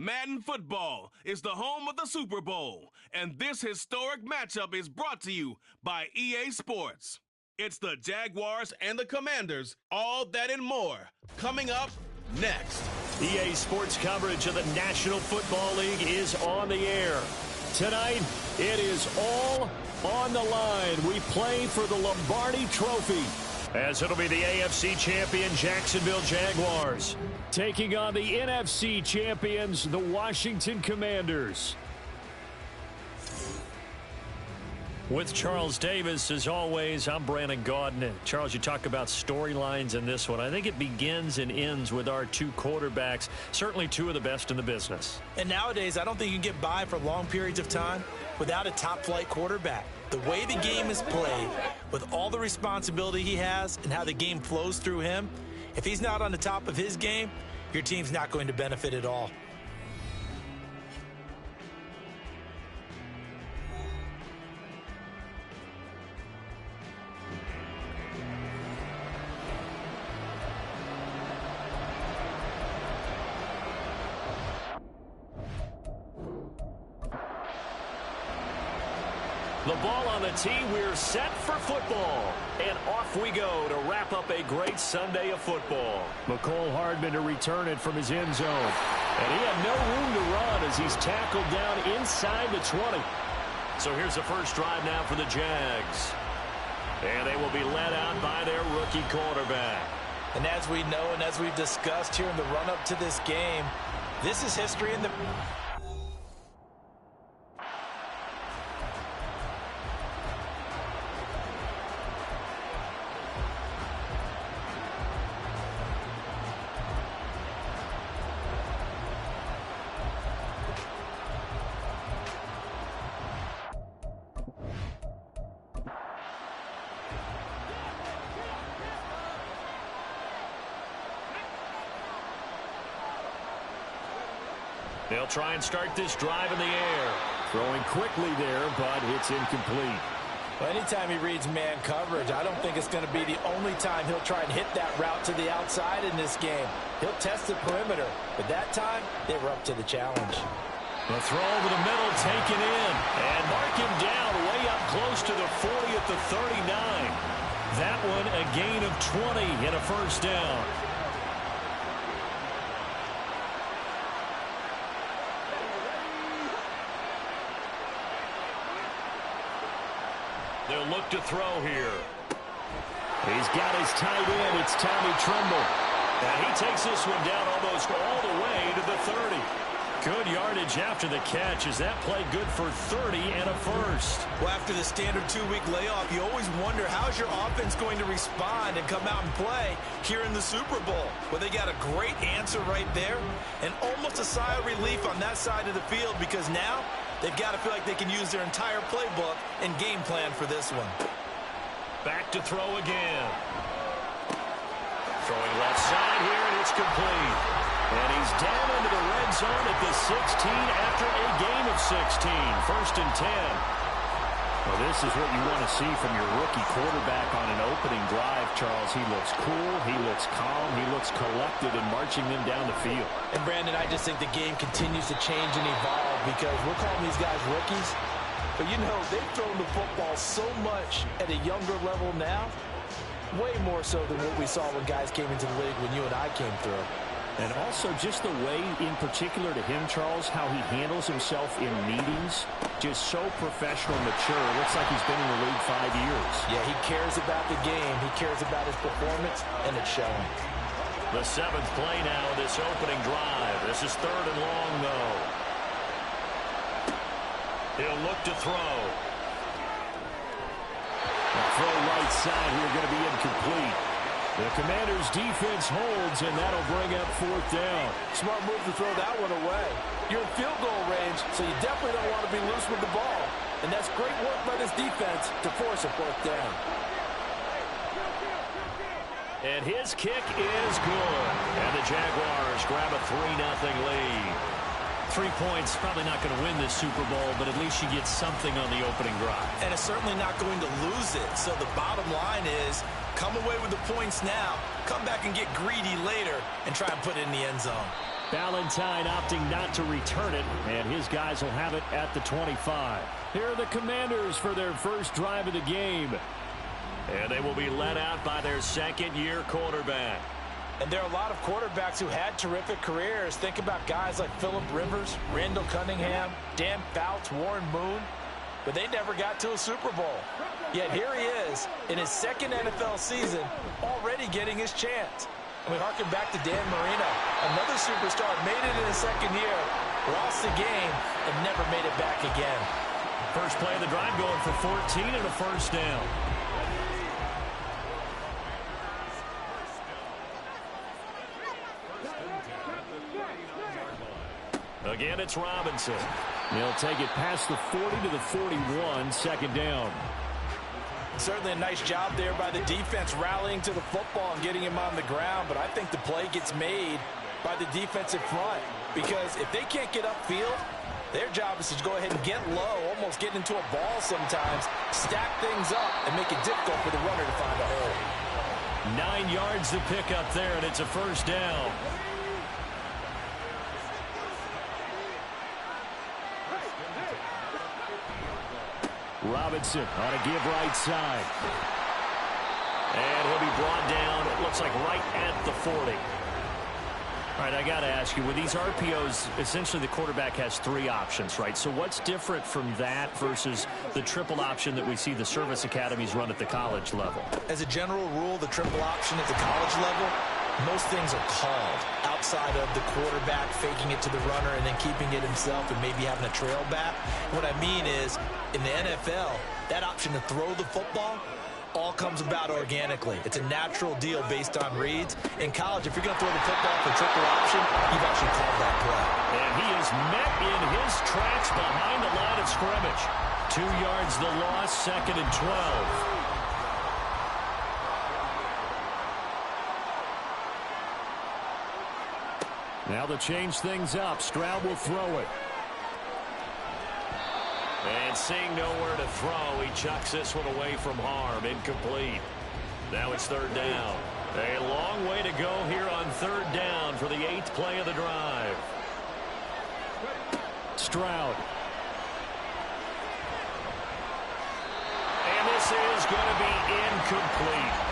Madden football is the home of the Super Bowl, and this historic matchup is brought to you by EA Sports. It's the Jaguars and the Commanders, all that and more, coming up next. EA Sports coverage of the National Football League is on the air. Tonight, it is all on the line. We play for the Lombardi Trophy, as it'll be the AFC champion Jacksonville Jaguars taking on the NFC champions, the Washington Commanders. With Charles Davis, as always, I'm Brandon Gaudin. Charles, you talk about storylines in this one. I think it begins and ends with our two quarterbacks, certainly two of the best in the business. And nowadays, I don't think you can get by for long periods of time without a top-flight quarterback. The way the game is played, with all the responsibility he has and how the game flows through him, if he's not on the top of his game, your team's not going to benefit at all. The ball on the tee, we're set for football. And off we go to wrap up a great Sunday of football. McCole Hardman to return it from his end zone. And he had no room to run as he's tackled down inside the 20. So here's the first drive now for the Jags. And they will be led out by their rookie quarterback. And as we know and as we've discussed here in the run-up to this game, this is history in the... They'll try and start this drive in the air. Throwing quickly there, but it's incomplete. Well, anytime he reads man coverage, I don't think it's going to be the only time he'll try and hit that route to the outside in this game. He'll test the perimeter, but that time, they were up to the challenge. The throw over the middle taken in, and mark him down way up close to the 40 at the 39. That one a gain of 20 and a first down. They'll look to throw here. He's got his tight end. It's Tommy Tremble. And he takes this one down almost all the way to the 30. Good yardage after the catch as that play good for 30 and a first. Well, after the standard 2-week layoff, you always wonder how's your offense going to respond and come out and play here in the Super Bowl. Well, they got a great answer right there and almost a sigh of relief on that side of the field because now they've got to feel like they can use their entire playbook and game plan for this one. Back to throw again. Throwing left side here, and it's complete. And he's down into the red zone at the 16 after a gain of 16. 1st and 10. Well, this is what you want to see from your rookie quarterback on an opening drive, Charles. He looks cool, he looks calm, he looks collected in marching them down the field. And, Brandon, I just think the game continues to change and evolve because we're calling these guys rookies. But, you know, they've thrown the football so much at a younger level now, way more so than what we saw when guys came into the league when you and I came through. And also just the way, in particular to him, Charles, how he handles himself in meetings, just so professional and mature. It looks like he's been in the league 5 years. Yeah, he cares about the game. He cares about his performance, and it's showing. The 7th play now of this opening drive. This is 3rd and long, though. He'll look to throw. The throw right side here going to be incomplete. The Commanders' defense holds, and that'll bring up 4th down. Smart move to throw that one away. You're in field goal range, so you definitely don't want to be loose with the ball. And that's great work by this defense to force a 4th down. And his kick is good. And the Jaguars grab a 3-0 lead. 3 points, probably not going to win this Super Bowl, but at least you get something on the opening drive. And it's certainly not going to lose it. So the bottom line is, come away with the points now, come back and get greedy later, and try and put it in the end zone. Valentine opting not to return it, and his guys will have it at the 25. Here are the Commanders for their first drive of the game. And they will be led out by their second-year quarterback. And there are a lot of quarterbacks who had terrific careers. Think about guys like Phillip Rivers, Randall Cunningham, Dan Fouts, Warren Moon. But they never got to a Super Bowl. Yet here he is in his second NFL season already getting his chance. And we harken back to Dan Marino, another superstar, made it in his second year, lost the game, and never made it back again. First play of the drive going for 14 and a 1st down. Again, it's Robinson. He'll take it past the 40 to the 41, 2nd down. Certainly a nice job there by the defense rallying to the football and getting him on the ground, but I think the play gets made by the defensive front because if they can't get upfield, their job is to go ahead and get low, almost get into a ball sometimes, stack things up, and make it difficult for the runner to find a hole. 9 yards to pick up there, and it's a 1st down. Robinson on a give right side. And he'll be brought down, it looks like right at the 40. All right, I got to ask you, with these RPOs, essentially the quarterback has 3 options, right? So what's different from that versus the triple option that we see the service academies run at the college level? As a general rule, the triple option at the college level, most things are called outside of the quarterback faking it to the runner and then keeping it himself and maybe having a trail back. What I mean is, in the NFL, that option to throw the football all comes about organically. It's a natural deal based on reads. In college, if you're going to throw the football for triple option, you've actually called that play. And he is met in his tracks behind the line of scrimmage. 2 yards the loss, 2nd and 12. Now to change things up, Stroud will throw it. And seeing nowhere to throw, he chucks this one away from harm. Incomplete. Now it's 3rd down. A long way to go here on 3rd down for the 8th play of the drive. Stroud. And this is going to be incomplete.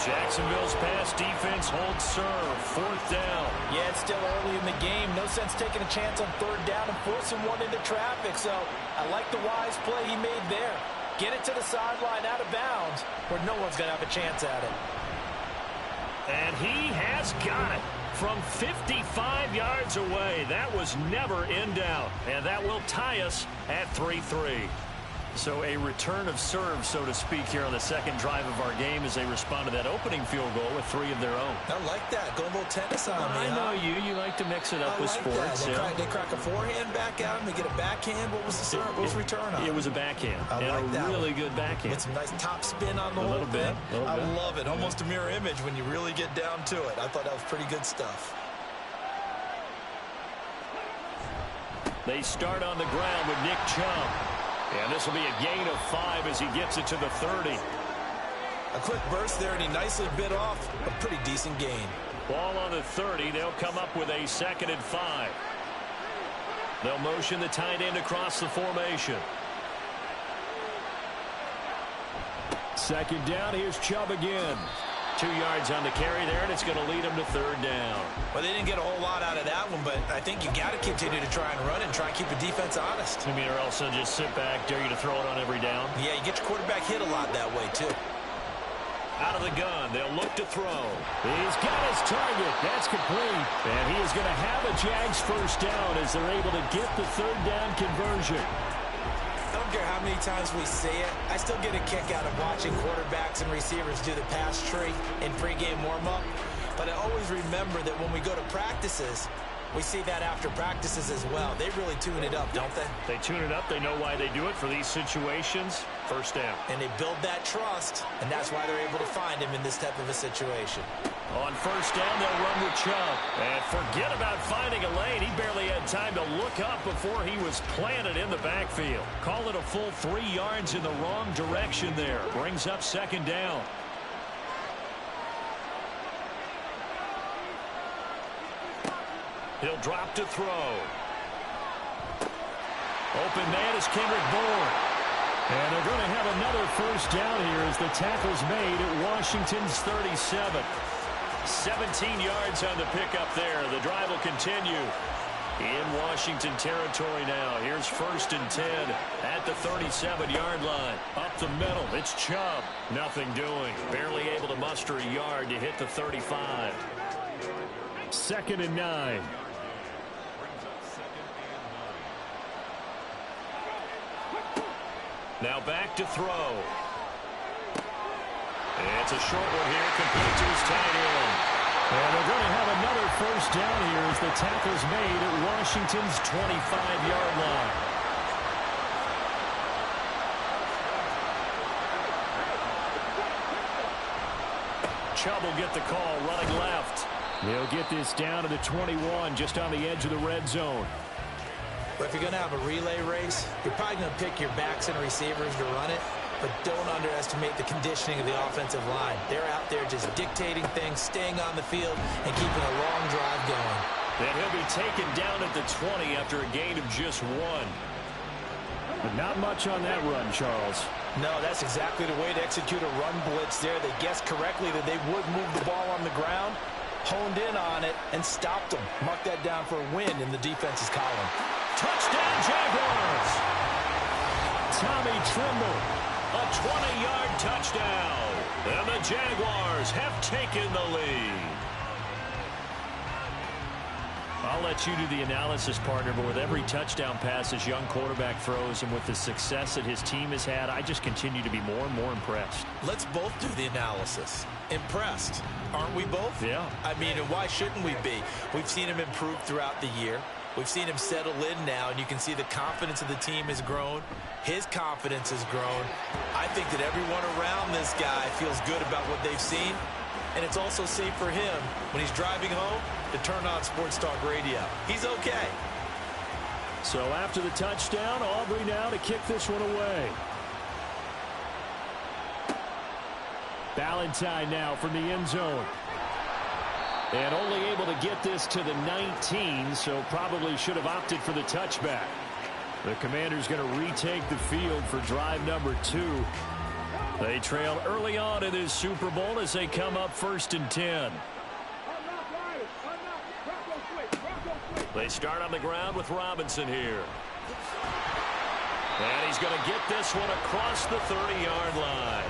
Jacksonville's pass defense holds serve. 4th down. Yeah, it's still early in the game. No sense taking a chance on 3rd down and forcing one into traffic. So I like the wise play he made there. Get it to the sideline out of bounds where no one's going to have a chance at it. And he has got it from 55 yards away. That was never in doubt. And that will tie us at 3-3. So a return of serve, so to speak, here on the second drive of our game as they respond to that opening field goal with 3 of their own. I like that. Go a little tennis on me. I know you. You like to mix it up with sports. They crack a forehand back out and they get a backhand. What was the serve? What was return on? It was a backhand. I like that. Really good backhand. With some nice top spin on the a little bit. I love it. Almost a mirror image when you really get down to it. I thought that was pretty good stuff. They start on the ground with Nick Chubb. And this will be a gain of 5 as he gets it to the 30. A quick burst there, and he nicely bit off a pretty decent gain. Ball on the 30. They'll come up with a 2nd and 5. They'll motion the tight end across the formation. 2nd down. Here's Chubb again. 2 yards on the carry there, and it's going to lead them to 3rd down. Well, they didn't get a whole lot out of that one, but I think you got to continue to try and run and try and keep the defense honest. You mean, or else they'll just sit back, dare you to throw it on every down? Yeah, you get your quarterback hit a lot that way, too. Out of the gun, they'll look to throw. He's got his target. That's complete. And he is going to have a Jags 1st down as they're able to get the 3rd down conversion. I don't care how many times we see it. I still get a kick out of watching quarterbacks and receivers do the pass tree in pregame warm-up. But I always remember that when we go to practices, we see that after practices as well. They really tune it up, don't they? They tune it up. They know why they do it for these situations. 1st down. And they build that trust, and that's why they're able to find him in this type of a situation. On 1st down, they'll run with Chubb. And forget about finding a lane. He barely had time to look up before he was planted in the backfield. Call it a full 3 yards in the wrong direction there. Brings up 2nd down. He'll drop to throw. Open man is Kendrick Bourne. And they're going to have another 1st down here as the tackle's made at Washington's 37. 17 yards on the pickup there. The drive will continue in Washington territory now. Here's 1st and 10 at the 37-yard line. Up the middle, it's Chubb. Nothing doing. Barely able to muster a yard to hit the 35. 2nd and 9. Now back to throw. It's a short one here, complete to his tight end. And they're going to have another 1st down here as the tackle's made at Washington's 25-yard line. Chubb will get the call, running left. They'll get this down to the 21, just on the edge of the red zone. But if you're going to have a relay race, you're probably going to pick your backs and receivers to run it, but don't underestimate the conditioning of the offensive line. They're out there just dictating things, staying on the field, and keeping a long drive going. And he'll be taken down at the 20 after a gain of just 1. But not much on that run, Charles. No, that's exactly the way to execute a run blitz there. They guessed correctly that they would move the ball on the ground, honed in on it, and stopped them. Mark that down for a win in the defense's column. Touchdown, Jaguars! Tommy Tremble, a 20-yard touchdown. And the Jaguars have taken the lead. I'll let you do the analysis, partner, but with every touchdown pass his young quarterback throws and with the success that his team has had, I just continue to be more and more impressed. Let's both do the analysis. Impressed. Aren't we both? Yeah. I mean, why shouldn't we be? We've seen him improve throughout the year. We've seen him settle in now, and you can see the confidence of the team has grown. His confidence has grown. I think that everyone around this guy feels good about what they've seen, and it's also safe for him when he's driving home to turn on Sports Talk Radio. He's okay. So after the touchdown, Aubrey now to kick this one away. Ballantyne now from the end zone. And only able to get this to the 19, so probably should have opted for the touchback. The Commanders going to retake the field for drive number 2. They trail early on in this Super Bowl as they come up 1st and 10. They start on the ground with Robinson here. And he's going to get this one across the 30-yard line.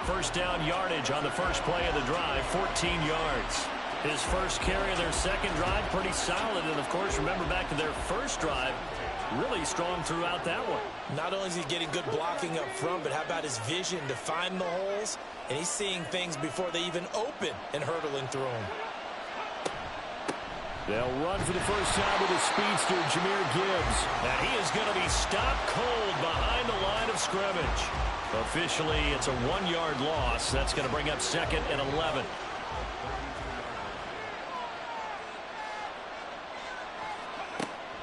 1st down yardage on the first play of the drive, 14 yards. His first carry of their second drive, pretty solid. And, of course, remember back to their first drive, really strong throughout that one. Not only is he getting good blocking up front, but how about his vision to find the holes? And he's seeing things before they even open and hurdling through them. They'll run for the first time with a speedster, Jahmyr Gibbs. And he is going to be stopped cold behind the line of scrimmage. Officially, it's a 1-yard loss. That's going to bring up 2nd and 11.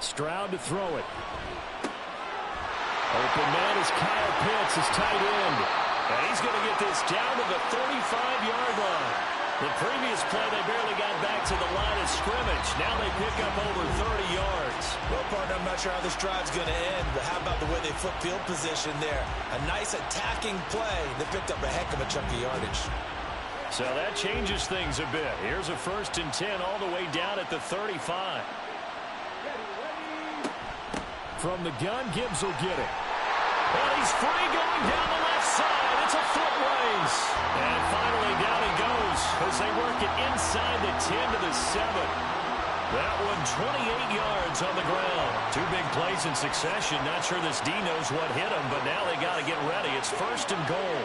Stroud to throw it. Open man is Kyle Pitts, his tight end. And he's going to get this down to the 35-yard line. The previous play, they barely got back to the line of scrimmage. Now they pick up over 30 yards. Well, partner, I'm not sure how this drive's going to end, but how about the way they flip field position there? A nice attacking play. They picked up a heck of a chunk of yardage. So that changes things a bit. Here's a 1st and 10 all the way down at the 35. From the gun, Gibbs will get it. And he's free going down the left side. It's a foot race. And finally down he goes as they work it inside the 10 to the 7. That one 28 yards on the ground. 2 big plays in succession. Not sure this D knows what hit him, but now they got to get ready. It's 1st and goal.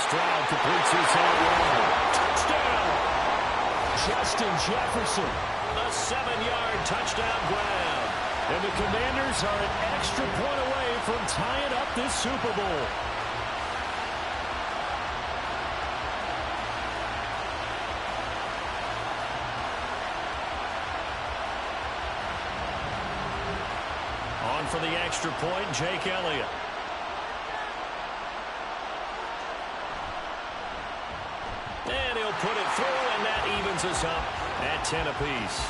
Stroud completes his out route. Touchdown. Justin Jefferson. A 7-yard touchdown grab. And the Commanders are an extra point away from tying up this Super Bowl. On for the extra point, Jake Elliott. And he'll put it through, and that evens us up at 10 apiece.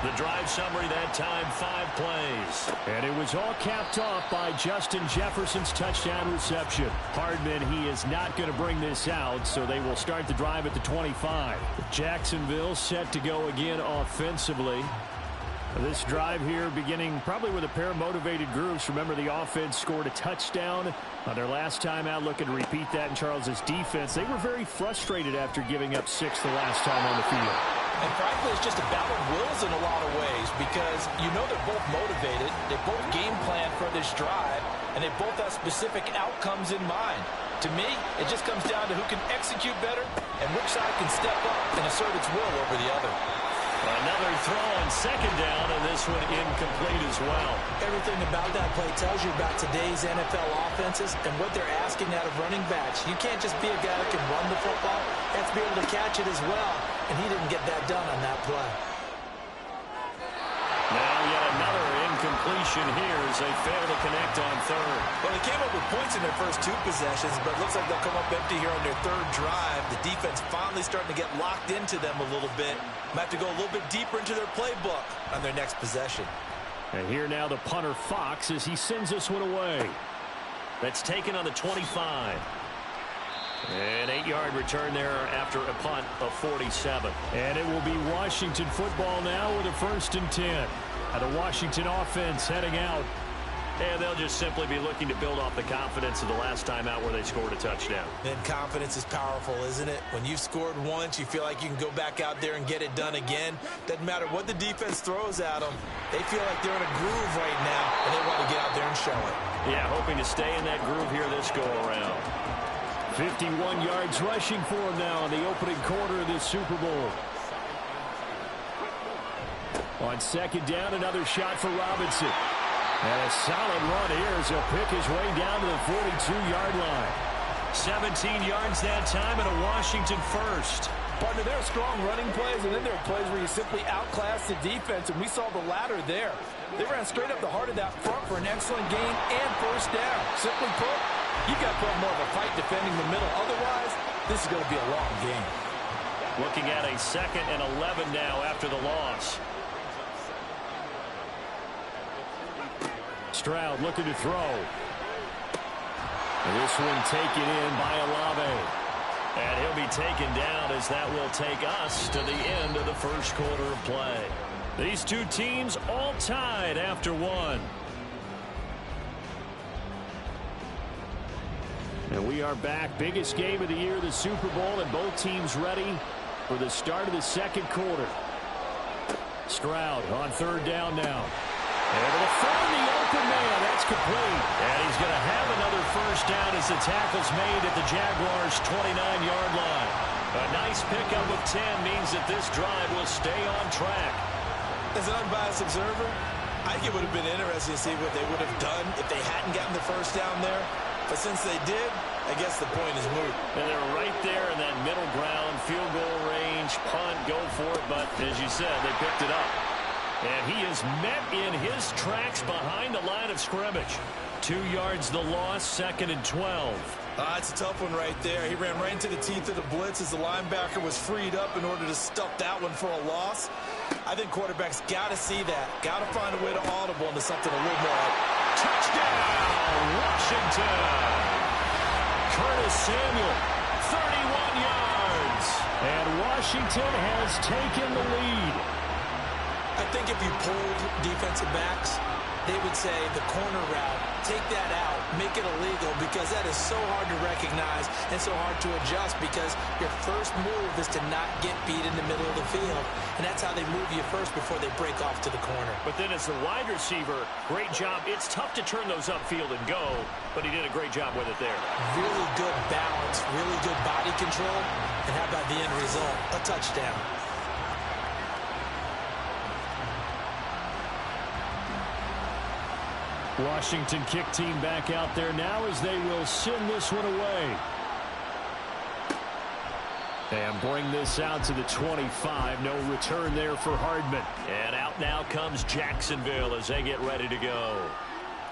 The drive summary that time, 5 plays. And it was all capped off by Justin Jefferson's touchdown reception. Hardman, he is not going to bring this out, so they will start the drive at the 25. Jacksonville set to go again offensively. This drive here beginning probably with a pair of motivated groups. Remember, the offense scored a touchdown on their last time out, looking to repeat that in Charles's defense. They were very frustrated after giving up 6 the last time on the field. And frankly, it's just a battle of wills in a lot of ways because you know they're both motivated, they both game plan for this drive, and they both have specific outcomes in mind. To me, it just comes down to who can execute better and which side can step up and assert its will over the other. Another throw on 2nd down, and this one incomplete as well. Everything about that play tells you about today's NFL offenses and what they're asking out of running backs. You can't just be a guy that can run the football. You have to be able to catch it as well, and he didn't get that done on that play. Now yet another incompletion here as they fail to connect on 3rd. Well, they came up with points in their first 2 possessions, but it looks like they'll come up empty here on their 3rd drive. The defense finally starting to get locked into them a little bit. Might have to go a little bit deeper into their playbook on their next possession. And here now the punter Fox as he sends this one away. That's taken on the 25. An 8-yard return there after a punt of 47. And it will be Washington football now with a 1st and 10. The Washington offense heading out. And they'll just simply be looking to build off the confidence of the last time out where they scored a touchdown. And confidence is powerful, isn't it? When you've scored once, you feel like you can go back out there and get it done again. Doesn't matter what the defense throws at them. They feel like they're in a groove right now, and they want to get out there and show it. Yeah, hoping to stay in that groove here this go-around. 51 yards rushing for him now in the opening quarter of this Super Bowl. On 2nd down, another shot for Robinson. And a solid run here as he'll pick his way down to the 42-yard line. 17 yards that time and a Washington 1st. Partner, there are strong running plays, and then there are plays where you simply outclass the defense, and we saw the latter there. They ran straight up the heart of that front for an excellent gain and 1st down. Simply put, you've got to put more of a fight defending the middle. Otherwise, this is going to be a long game. Looking at a 2nd and 11 now after the loss. Stroud looking to throw. And this one taken in by Olave. And he'll be taken down as that will take us to the end of the 1st quarter of play. These 2 teams all tied after 1. And we are back. Biggest game of the year, the Super Bowl, and both teams ready for the start of the 2nd quarter. Stroud on third down now. Able to find the open man. That's complete. And he's going to have another first down as the tackle's made at the Jaguars' 29-yard line. A nice pickup with 10 means that this drive will stay on track. As an unbiased observer, I think it would have been interesting to see what they would have done if they hadn't gotten the first down there. But since they did, I guess the point is moot. And they're right there in that middle ground, field goal range, punt, go for it. But as you said, they picked it up. And he is met in his tracks behind the line of scrimmage. 2 yards the loss, 2nd and 12. It's a tough one right there. He ran right into the teeth of the blitz as the linebacker was freed up in order to stuff that one for a loss. I think quarterbacks got to see that. Got to find a way to audible into something a little more. Touchdown, Washington. Curtis Samuel, 31 yards. And Washington has taken the lead. I think if you pulled defensive backs, they would say the corner route, take that out, make it illegal, because that is so hard to recognize and so hard to adjust, because your first move is to not get beat in the middle of the field, and that's how they move you first before they break off to the corner. But then as the wide receiver, great job. It's tough to turn those upfield and go, but he did a great job with it there. Really good balance, really good body control, and how about the end result? A touchdown. Washington kick team back out there now as they will send this one away. And bring this out to the 25. No return there for Hardman. And out now comes Jacksonville as they get ready to go.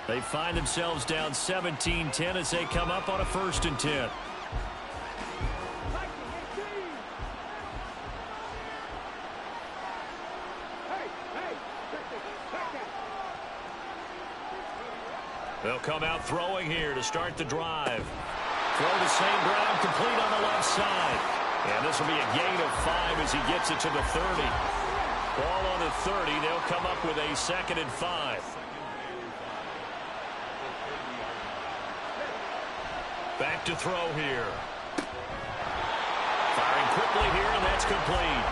They find themselves down 17-10 as they come up on a 1st and 10. They'll come out throwing here to start the drive. Throw to St. Brown, complete on the left side. And this will be a gain of 5 as he gets it to the 30. Ball on the 30. They'll come up with a 2nd and 5. Back to throw here. Firing quickly here, and that's complete.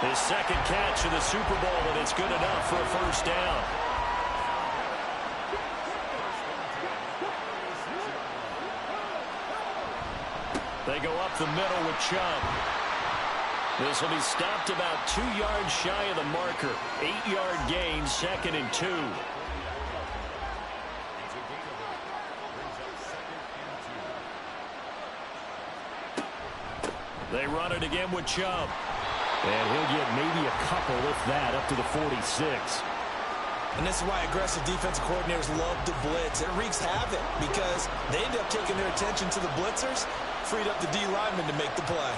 His 2nd catch of the Super Bowl, and it's good enough for a first down. They go up the middle with Chubb. This will be stopped about 2 yards shy of the marker. 8-yard gain, 2nd and 2. They run it again with Chubb. And he'll get maybe a couple, if that, up to the 46. And this is why aggressive defensive coordinators love to blitz. It wreaks havoc because they end up taking their attention to the blitzers, freed up the D lineman to make the play.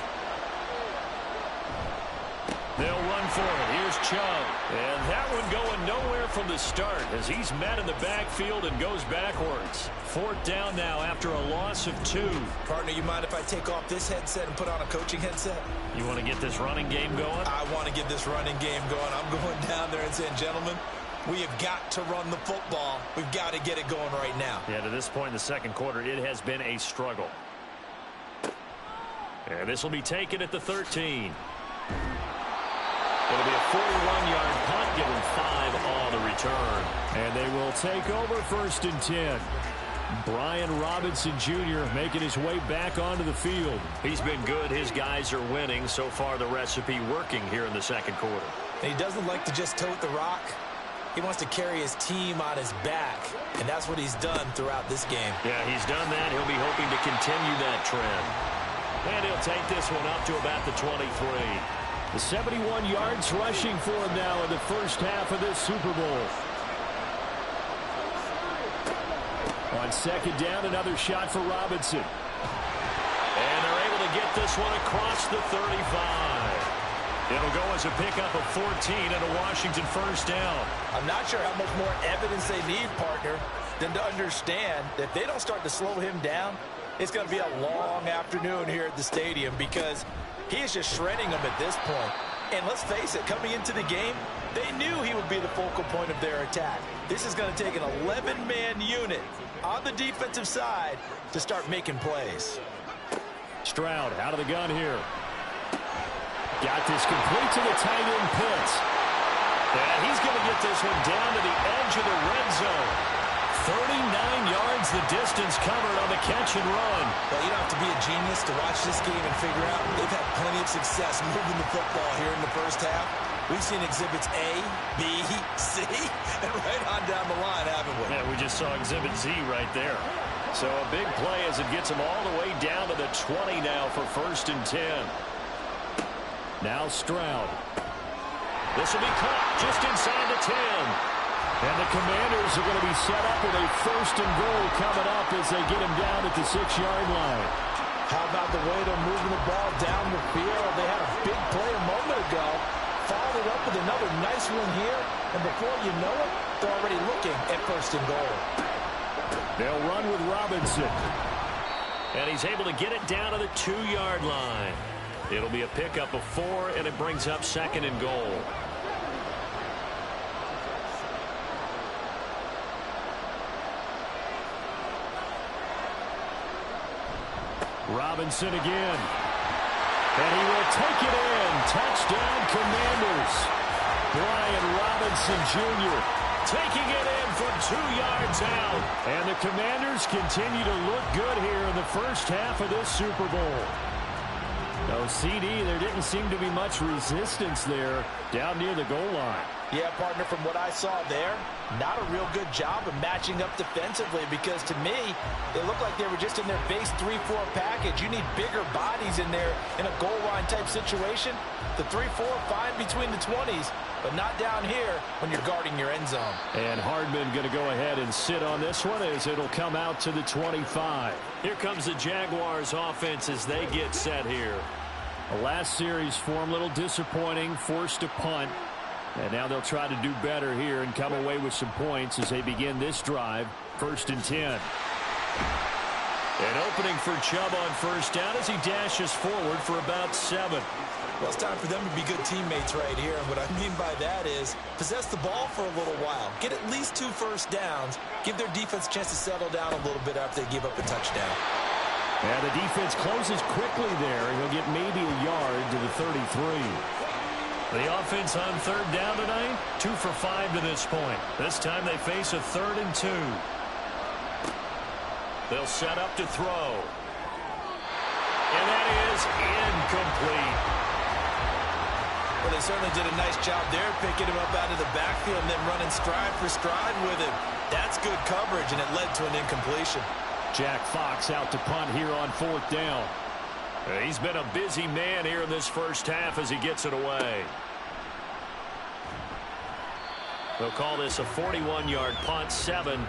They'll run for it. Here's Chubb. And that one going nowhere from the start as he's met in the backfield and goes backwards. 4th down now after a loss of 2. Partner, you mind if I take off this headset and put on a coaching headset? You want to get this running game going? I want to get this running game going. I'm going down there and saying, gentlemen, we have got to run the football. We've got to get it going right now. Yeah, to this point in the 2nd quarter, it has been a struggle. And this will be taken at the 13. It'll be a 41-yard punt, give them 5 on the return. And they will take over 1st and 10. Brian Robinson Jr. making his way back onto the field. He's been good. His guys are winning. So far, the recipe working here in the 2nd quarter. And he doesn't like to just tote the rock. He wants to carry his team on his back, and that's what he's done throughout this game. Yeah, he's done that. He'll be hoping to continue that trend. And he'll take this one up to about the 23. The 71 yards rushing for him now in the first half of this Super Bowl. On 2nd down, another shot for Robinson. And they're able to get this one across the 35. It'll go as a pickup of 14 and a Washington first down. I'm not sure how much more evidence they need, partner, than to understand that if they don't start to slow him down, it's going to be a long afternoon here at the stadium because he is just shredding them at this point. And let's face it, coming into the game, they knew he would be the focal point of their attack. This is going to take an 11-man unit on the defensive side to start making plays. Stroud out of the gun here. Got this complete to the tight end Pitts. And he's going to get this one down to the edge of the red zone. 39 yards the distance covered on the catch and run. Well, you don't have to be a genius to watch this game and figure out they've had plenty of success moving the football here in the first half. We've seen exhibits A, B, C, and right on down the line, haven't we? Yeah, we just saw exhibit Z right there. So a big play as it gets them all the way down to the 20 now for 1st and 10. Now Stroud. This will be caught just inside the 10. And the Commanders are going to be set up with a 1st and goal coming up as they get him down at the 6-yard line. How about the way they're moving the ball down the field? They had a big play a moment ago. Followed it up with another nice one here. And before you know it, they're already looking at 1st and goal. They'll run with Robinson. And he's able to get it down to the 2-yard line. It'll be a pickup of 4, and it brings up 2nd and goal. Robinson again. And he will take it in. Touchdown, Commanders. Brian Robinson Jr. taking it in from 2 yards out. And the Commanders continue to look good here in the first half of this Super Bowl. No, CD, there didn't seem to be much resistance there down near the goal line. Yeah, partner, from what I saw there, not a real good job of matching up defensively because to me, they looked like they were just in their base 3-4 package. You need bigger bodies in there in a goal line type situation. The 3-4 fine between the 20s, but not down here when you're guarding your end zone. And Hardman going to go ahead and sit on this one as it'll come out to the 25. Here comes the Jaguars offense as they get set here. The last series for them, a little disappointing, forced a punt. And now they'll try to do better here and come away with some points as they begin this drive. 1st and 10. An opening for Chubb on 1st down as he dashes forward for about 7. Well, it's time for them to be good teammates right here. And what I mean by that is possess the ball for a little while. Get at least 2 first downs. Give their defense a chance to settle down a little bit after they give up a touchdown. And the defense closes quickly there. He'll get maybe a yard to the 33. The offense on 3rd down tonight, 2 for 5 to this point. This time they face a 3rd and 2. They'll set up to throw. And that is incomplete. Well, they certainly did a nice job there, picking him up out of the backfield and then running stride for stride with him. That's good coverage, and it led to an incompletion. Jack Fox out to punt here on 4th down. He's been a busy man here in this first half as he gets it away. They'll call this a 41-yard punt, 7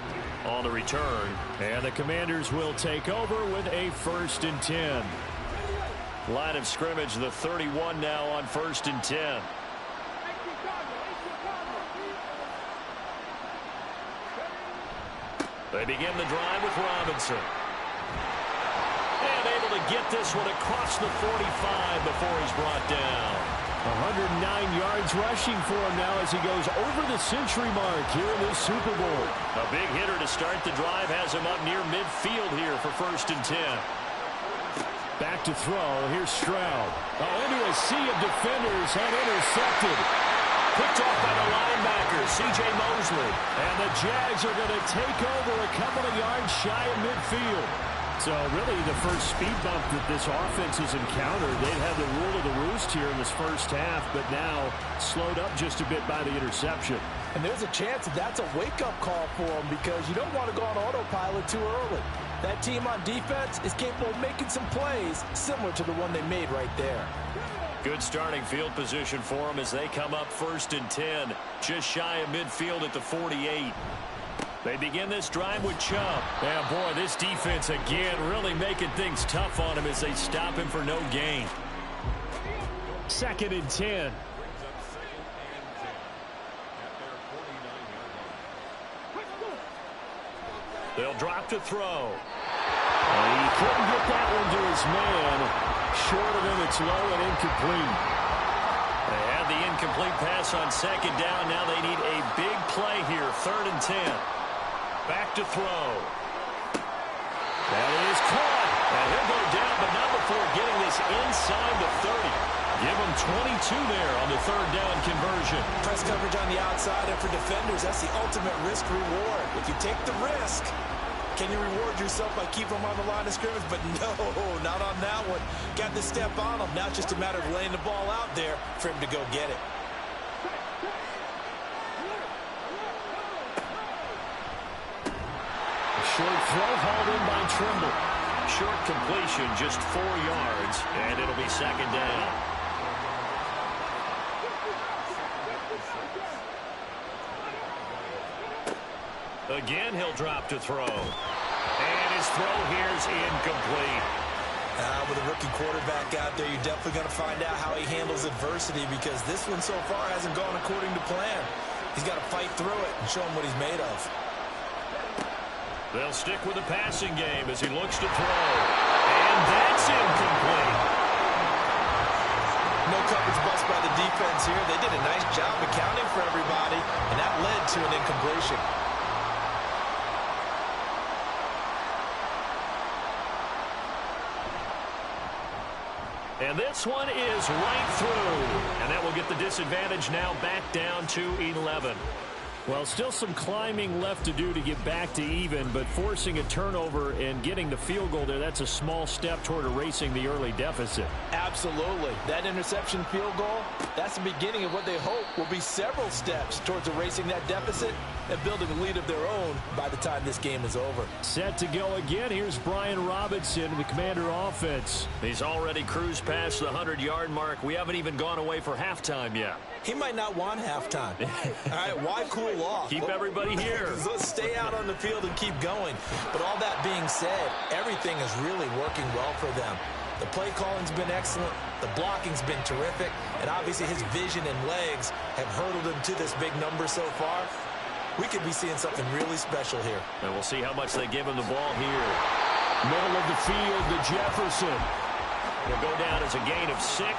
on the return. And the Commanders will take over with a 1st and 10. Line of scrimmage, the 31 now on 1st and 10. They begin the drive with Robinson. And able to get this one across the 45 before he's brought down. 109 yards rushing for him now as he goes over the century mark here in this Super Bowl. A big hitter to start the drive has him up near midfield here for 1st and 10. Back to throw. Here's Stroud. Into a sea of defenders and intercepted. Picked off by the linebacker, C.J. Mosley. And the Jags are going to take over a couple of yards shy of midfield. So really the first speed bump that this offense has encountered. They've had the rule of the roost here in this first half, but now slowed up just a bit by the interception. And there's a chance that that's a wake-up call for them because you don't want to go on autopilot too early. That team on defense is capable of making some plays similar to the one they made right there. Good starting field position for them as they come up 1st and 10, just shy of midfield at the 48. They begin this drive with Chubb. Yeah, boy, this defense again really making things tough on him as they stop him for no gain. 2nd and 10. They'll drop to throw. And he couldn't get that one to his man. Short of him, it's low and incomplete. They had the incomplete pass on 2nd down. Now they need a big play here, 3rd and 10. Back to throw. That is caught. And he'll go down, but not before getting this inside the 30. Give them 22 there on the third down conversion. Press coverage on the outside, and for defenders, that's the ultimate risk reward. If you take the risk, can you reward yourself by keeping them on the line of scrimmage? But no, not on that one. Got to step on them. Now it's just a matter of laying the ball out there for him to go get it. Short throw hauled in by Trimble. Short completion, just 4 yards, and it'll be second down. Again, he'll drop to throw. And his throw here's incomplete. With a rookie quarterback out there, you're definitely going to find out how he handles adversity, because this one so far hasn't gone according to plan. He's got to fight through it and show him what he's made of. They'll stick with the passing game as he looks to throw. And that's incomplete. No coverage bust by the defense here. They did a nice job accounting for everybody, and that led to an incompletion. And this one is right through. And that will get the disadvantage now back down to 11. Well, still some climbing left to do to get back to even, but forcing a turnover and getting the field goal there, that's a small step toward erasing the early deficit. Absolutely. That interception field goal, that's the beginning of what they hope will be several steps towards erasing that deficit and building a lead of their own by the time this game is over. Set to go again. Here's Brian Robinson, the Commander offense. He's already cruised past the 100-yard mark. We haven't even gone away for halftime yet. He might not want halftime. All right, why cool off? Keep everybody here. Let's stay out on the field and keep going. But all that being said, everything is really working well for them. The play calling's been excellent. The blocking's been terrific. And obviously his vision and legs have hurdled him to this big number so far. We could be seeing something really special here. And we'll see how much they give him the ball here. Middle of the field to Jefferson. Will go down as a gain of 6.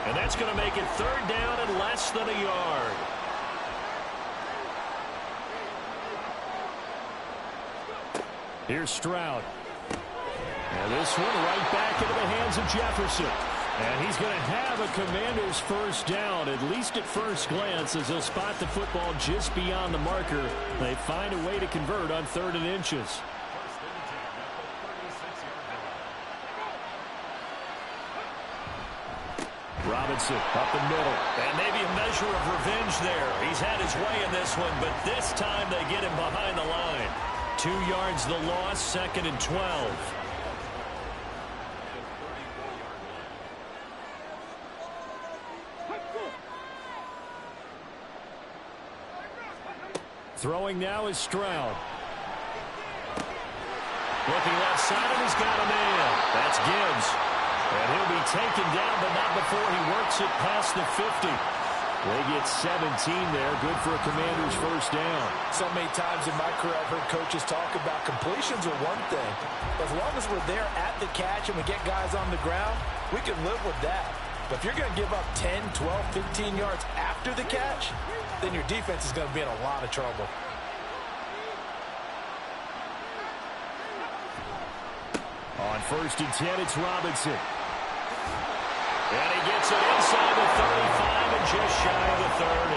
And that's going to make it third down and less than a yard. Here's Stroud. And this one right back into the hands of Jefferson. And he's going to have a Commander's first down, at least at first glance, as they'll spot the football just beyond the marker. They find a way to convert on 3rd and inches. Robinson up the middle. And maybe a measure of revenge there. He's had his way in this one, but this time they get him behind the line. 2 yards the loss, 2nd and 12. Throwing now is Stroud. Looking left side, and he's got a man. That's Gibbs. And he'll be taken down, but not before he works it past the 50. They get 17 there. Good for a Commander's first down. So many times in my career I've heard coaches talk about completions are one thing. As long as we're there at the catch and we get guys on the ground, we can live with that. But if you're going to give up 10, 12, 15 yards after the catch, then your defense is going to be in a lot of trouble. On 1st and 10, it's Robinson. And he gets it inside the 35 and just shy of the 30.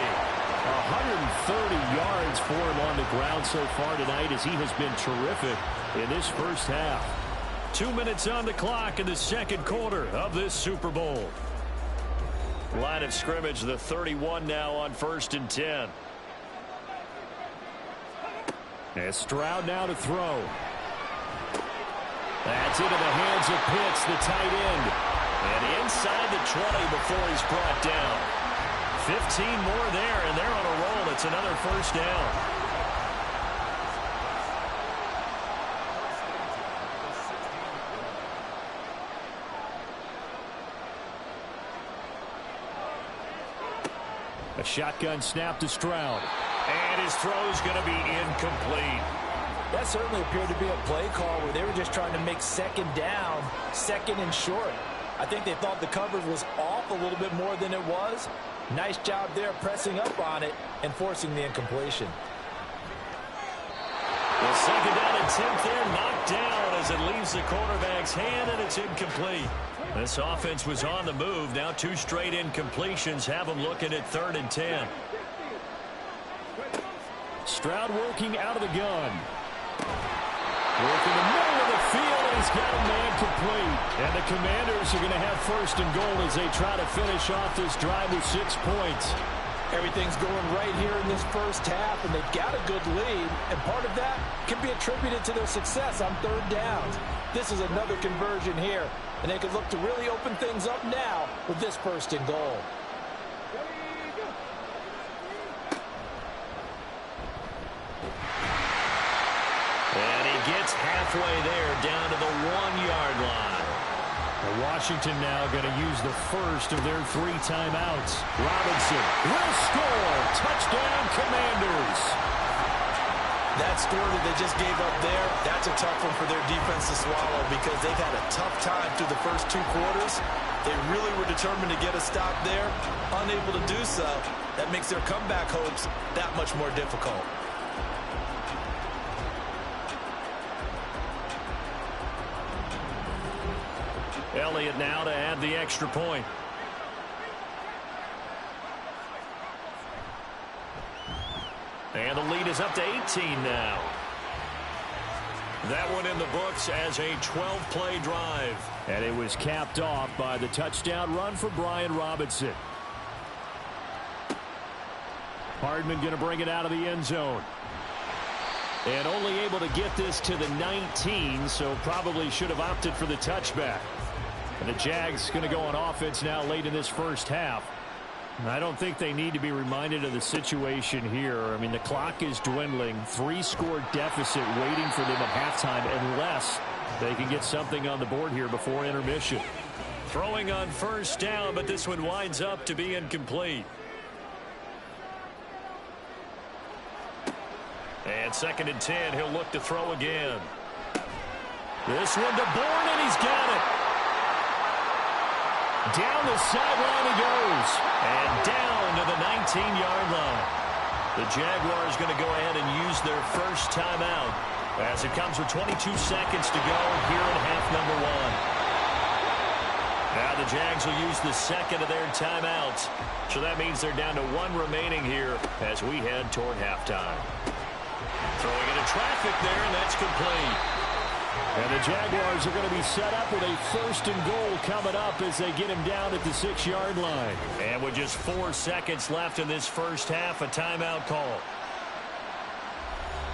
130 yards for him on the ground so far tonight, as he has been terrific in this first half. 2 minutes on the clock in the second quarter of this Super Bowl. Line of scrimmage, the 31 now on 1st and 10. And Stroud now to throw. That's into the hands of Pitts, the tight end. And inside the 20 before he's brought down. 15 more there, and they're on a roll. It's another first down. A shotgun snap to Stroud. And his throw's going to be incomplete. That certainly appeared to be a play call where they were just trying to make second down, 2nd and short. I think they thought the coverage was off a little bit more than it was. Nice job there pressing up on it and forcing the incompletion. The 2nd down and 10th there, knocked down as it leaves the quarterback's hand, and it's incomplete. This offense was on the move. Now 2 straight incompletions have them looking at 3rd and 10. Stroud working out of the gun. Working the middle of the field, and he's got a man complete. And the Commanders are going to have 1st and goal as they try to finish off this drive with 6 points. Everything's going right here in this first half, and they've got a good lead, and part of that can be attributed to their success on 3rd downs. This is another conversion here, and they could look to really open things up now with this 1st and goal. And he gets halfway there, down to the 1-yard line. Washington now going to use the first of their 3 timeouts. Robinson will score. Touchdown, Commanders. That score that they just gave up there, that's a tough one for their defense to swallow because they've had a tough time through the first 2 quarters. They really were determined to get a stop there. Unable to do so, that makes their comeback hopes that much more difficult. Elliott now to add the extra point. And the lead is up to 18 now. That one in the books as a 12-play drive. And it was capped off by the touchdown run for Brian Robinson. Hardman going to bring it out of the end zone. And only able to get this to the 19, so probably should have opted for the touchback. And the Jags going to go on offense now late in this first half. I don't think they need to be reminded of the situation here. I mean, the clock is dwindling. 3-score deficit waiting for them at halftime unless they can get something on the board here before intermission. Throwing on 1st down, but this one winds up to be incomplete. And 2nd and 10, he'll look to throw again. This one to Bourne, and he's got it. Down the sideline he goes. And down to the 19-yard line. The Jaguars going to go ahead and use their first timeout as it comes with 22 seconds to go here in half number 1. Now the Jags will use the 2nd of their timeouts. So that means they're down to 1 remaining here as we head toward halftime. Throwing into traffic there, and that's complete. And the Jaguars are going to be set up with a 1st and goal coming up as they get him down at the 6-yard line. And with just 4 seconds left in this first half, a timeout call.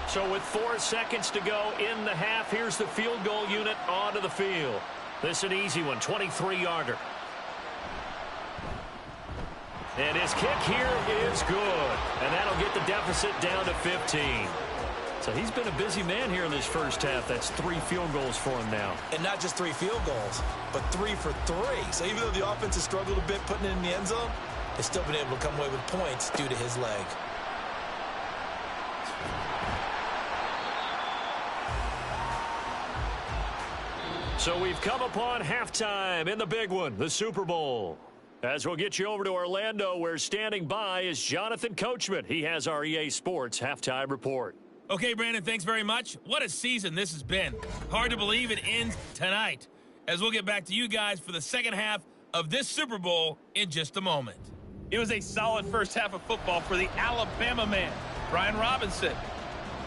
So with 4 seconds to go in the half, here's the field goal unit onto the field. This is an easy one, 23-yarder. And his kick here is good. And that'll get the deficit down to 15. So he's been a busy man here in this first half. That's 3 field goals for him now. And not just 3 field goals, but 3 for 3. So even though the offense has struggled a bit putting it in the end zone, they've still been able to come away with points due to his leg. So we've come upon halftime in the big one, the Super Bowl. As we'll get you over to Orlando, where standing by is Jonathan Coachman. He has our EA Sports halftime report. Okay, Brandon, thanks very much. What a season this has been. Hard to believe it ends tonight, as we'll get back to you guys for the second half of this Super Bowl in just a moment. It was a solid first half of football for the Alabama man, Brian Robinson.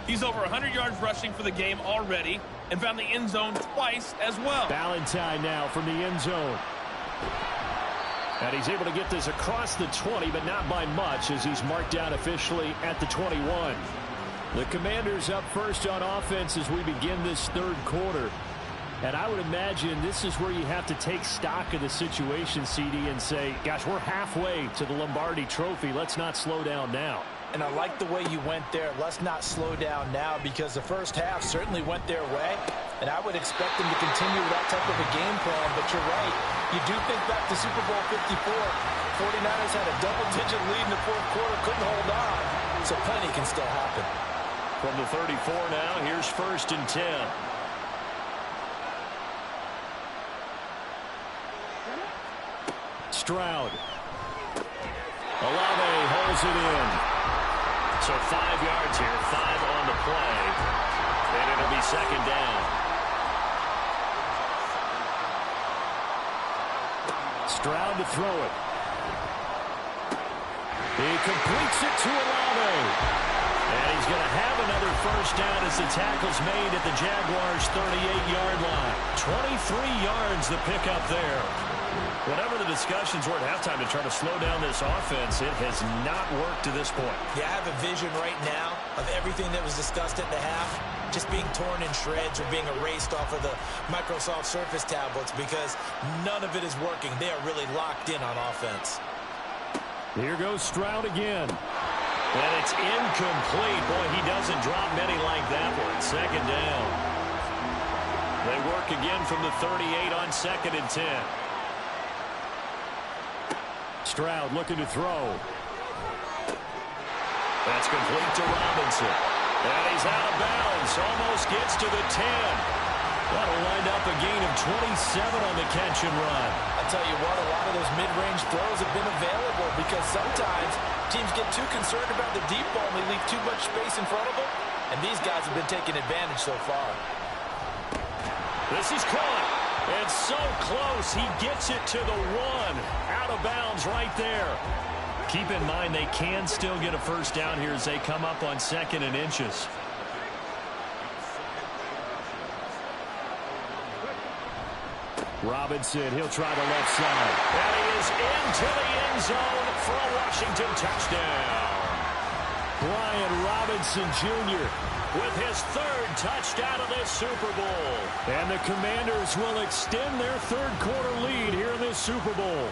He's over 100 yards rushing for the game already and found the end zone twice as well. Valentine now from the end zone. And he's able to get this across the 20, but not by much, as he's marked down officially at the 21. The Commanders up first on offense as we begin this 3rd quarter. And I would imagine this is where you have to take stock of the situation, CD, and say, gosh, we're halfway to the Lombardi Trophy. Let's not slow down now. And I like the way you went there. Let's not slow down now, because the first half certainly went their way. And I would expect them to continue that type of a game plan. But you're right. You do think back to Super Bowl 54. 49ers had a double-digit lead in the 4th quarter, couldn't hold on. So plenty can still happen. From the 34 now, here's 1st and 10. Stroud. Olave holds it in. So 5 yards here, 5 on the play. And it'll be 2nd down. Stroud to throw it. He completes it to Olave. And he's going to have another first down as the tackle's made at the Jaguars' 38-yard line. 23 yards the pickup there. Whatever the discussions were at halftime to try to slow down this offense, it has not worked to this point. Yeah, I have a vision right now of everything that was discussed at the half just being torn in shreds or being erased off of the Microsoft Surface tablets because none of it is working. They are really locked in on offense. Here goes Stroud again. And it's incomplete. Boy, he doesn't drop many like that one. Second down. They work again from the 38 on 2nd and 10. Stroud looking to throw. That's complete to Robinson. And he's out of bounds. Almost gets to the 10. That'll wind up a gain of 27 on the catch and run. I'll tell you what, a lot of those mid-range throws have been available because sometimes teams get too concerned about the deep ball and they leave too much space in front of them. And these guys have been taking advantage so far. This is caught. And so close. He gets it to the 1. Out of bounds right there. Keep in mind they can still get a first down here as they come up on 2nd and inches. Robinson, he'll try the left side. And he is into the end zone for a Washington touchdown. Brian Robinson Jr. with his 3rd touchdown of this Super Bowl. And the Commanders will extend their 3rd quarter lead here in this Super Bowl.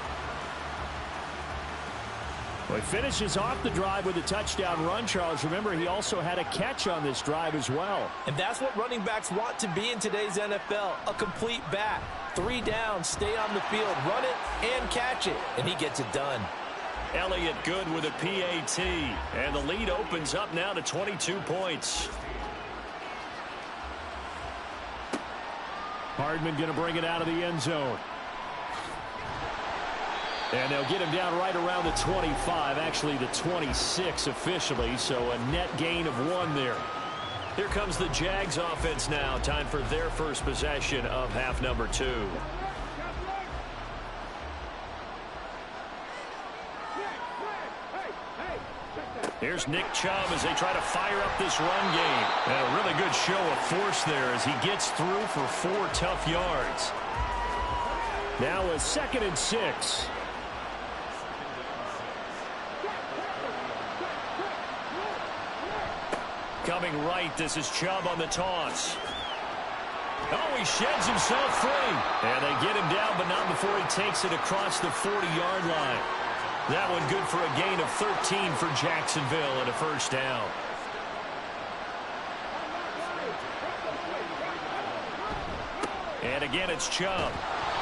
Well, he finishes off the drive with a touchdown run, Charles. Remember, he also had a catch on this drive as well. And that's what running backs want to be in today's NFL, a complete back. 3 down, stay on the field, run it, and catch it. And he gets it done. Elliott good with a PAT. And the lead opens up now to 22 points. Hardman going to bring it out of the end zone. And they'll get him down right around the 25, actually the 26 officially, so a net gain of 1 there. Here comes the Jags offense now. Time for their first possession of half number 2. Here's Nick Chubb as they try to fire up this run game. And a really good show of force there as he gets through for 4 tough yards. Now a 2nd and 6. Coming right, this is Chubb on the toss. Oh, he sheds himself free. And they get him down, but not before he takes it across the 40-yard line. That one good for a gain of 13 for Jacksonville and a first down. And again, it's Chubb.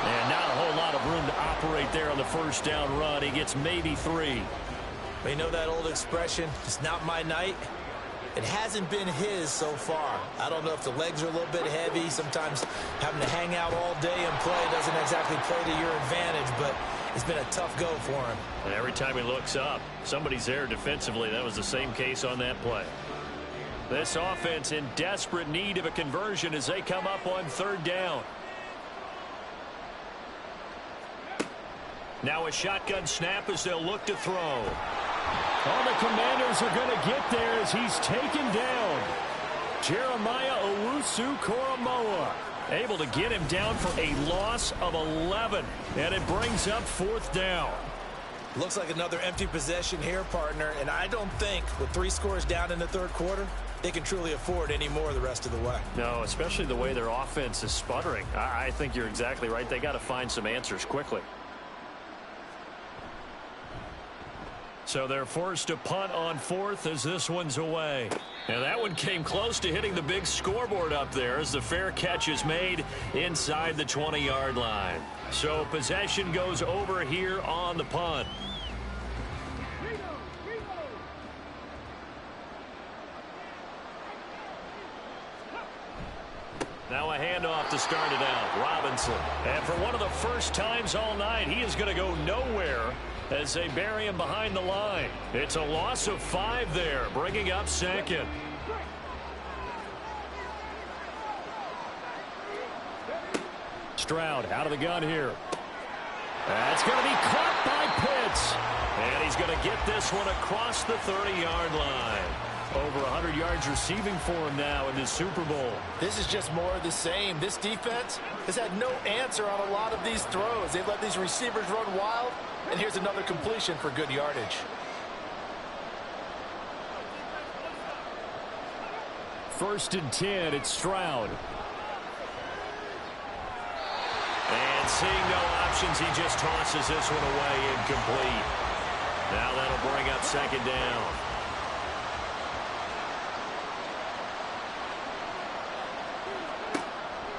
And not a whole lot of room to operate there on the first down run. He gets maybe 3. But you know that old expression, it's not my night? It hasn't been his so far. I don't know if the legs are a little bit heavy. Sometimes having to hang out all day and play doesn't exactly play to your advantage, but it's been a tough go for him. And every time he looks up, somebody's there defensively. That was the same case on that play. This offense in desperate need of a conversion as they come up on 3rd down. Now a shotgun snap as they'll look to throw. All the Commanders are going to get there as he's taken down. Jeremiah Owusu-Koramoah able to get him down for a loss of 11. And it brings up 4th down. Looks like another empty possession here, partner. And I don't think with 3 scores down in the 3rd quarter, they can truly afford any more the rest of the way. No, especially the way their offense is sputtering. I think you're exactly right. They got to find some answers quickly. So they're forced to punt on 4th as this one's away. And that one came close to hitting the big scoreboard up there as the fair catch is made inside the 20-yard line. So possession goes over here on the punt. Now a handoff to start it out. Robinson. And for one of the first times all night, he is going to go nowhere as they bury him behind the line. It's a loss of 5 there, bringing up 2nd. Stroud out of the gun here. That's going to be caught by Pitts. And he's going to get this one across the 30-yard line. Over 100 yards receiving for him now in this Super Bowl. This is just more of the same. This defense has had no answer on a lot of these throws. They've let these receivers run wild, and here's another completion for good yardage. First and 10, it's Stroud. And seeing no options, he just tosses this one away incomplete. Now that'll bring up second down.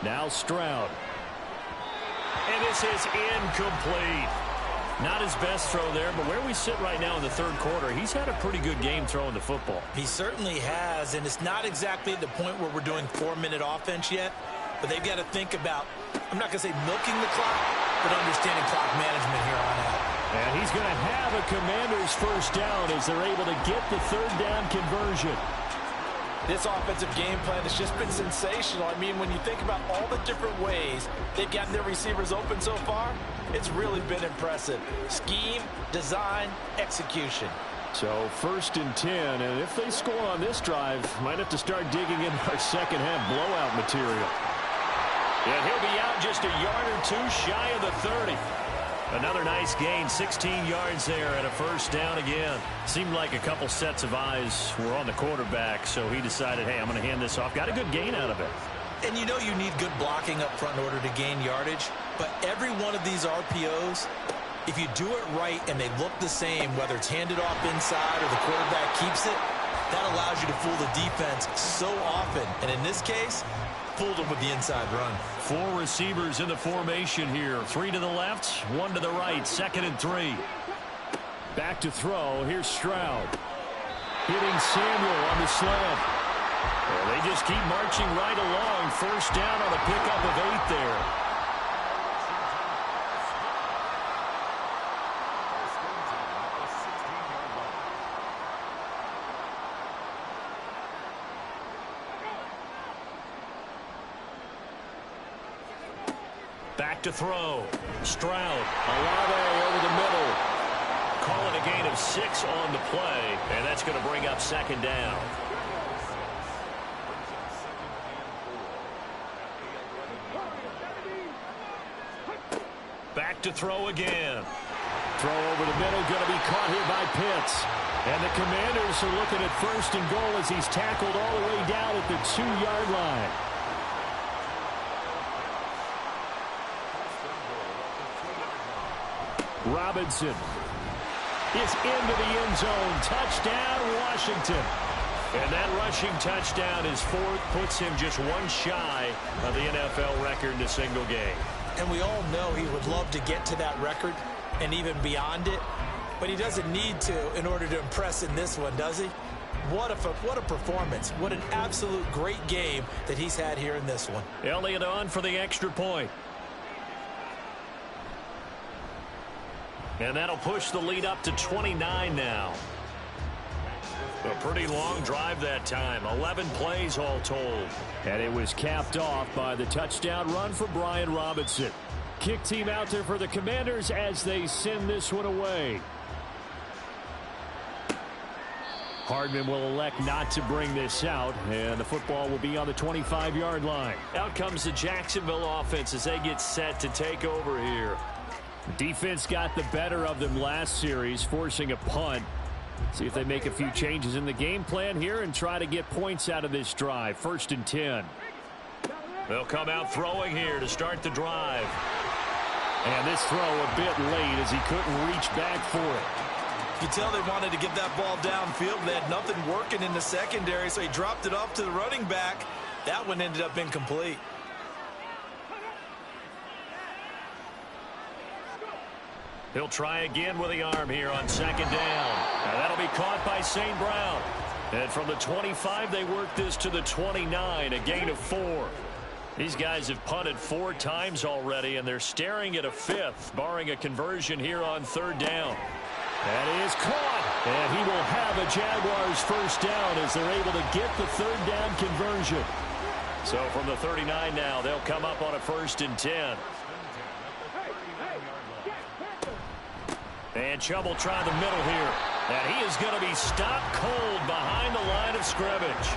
Now Stroud. And this is incomplete. Not his best throw there, but where we sit right now in the third quarter, he's had a pretty good game throwing the football. He certainly has, and it's not exactly at the point where we're doing 4-minute offense yet, but they've got to think about, I'm not going to say milking the clock, but understanding clock management here on out. And he's going to have a Commanders first down as they're able to get the third down conversion. This offensive game plan has just been sensational. I mean, when you think about all the different ways they've gotten their receivers open so far, it's really been impressive. Scheme, design, execution. So first and 10, and if they score on this drive, might have to start digging in our second half blowout material. And he'll be out just a yard or two shy of the 30. Another nice gain, 16 yards there and a first down again. Seemed like a couple sets of eyes were on the quarterback, so he decided, hey, I'm going to hand this off. Got a good gain out of it. And you know you need good blocking up front in order to gain yardage, but every one of these RPOs, if you do it right and they look the same, whether it's handed off inside or the quarterback keeps it, that allows you to fool the defense so often. And in this case, fooled them with the inside run. 4 receivers in the formation here. 3 to the left, 1 to the right. Second and 3. Back to throw. Here's Stroud. Hitting Samuel on the slant. Well, they just keep marching right along. First down on a pickup of 8 there. Back to throw. Stroud. Olave over the middle. Call it a gain of 6 on the play, and that's going to bring up second down. Back to throw again. Throw over the middle, going to be caught here by Pitts. And the Commanders are looking at first and goal as he's tackled all the way down at the 2-yard line. Robinson is into the end zone. Touchdown, Washington. And that rushing touchdown is 4th, puts him just 1 shy of the NFL record in a single game. And we all know he would love to get to that record and even beyond it, but he doesn't need to in order to impress in this one, does he? What a performance. What an absolute great game that he's had here in this one. Elliott on for the extra point. And that'll push the lead up to 29 now. A pretty long drive that time. 11 plays all told. And it was capped off by the touchdown run for Brian Robinson. Kick team out there for the Commanders as they send this one away. Hardman will elect not to bring this out, and the football will be on the 25-yard line. Out comes the Jacksonville offense as they get set to take over here. Defense got the better of them last series, forcing a punt. See if they make a few changes in the game plan here and try to get points out of this drive. First and 10. They'll come out throwing here to start the drive. And this throw a bit late as he couldn't reach back for it. You tell they wanted to get that ball downfield. They had nothing working in the secondary, so he dropped it off to the running back. That one ended up incomplete. He'll try again with the arm here on second down. And that'll be caught by St. Brown. And from the 25, they work this to the 29, a gain of 4. These guys have punted 4 times already, and they're staring at a 5th, barring a conversion here on third down. That is caught, and he will have a Jaguars first down as they're able to get the third down conversion. So from the 39 now, they'll come up on a first and 10. And trouble trying the middle here. And he is going to be stopped cold behind the line of scrimmage.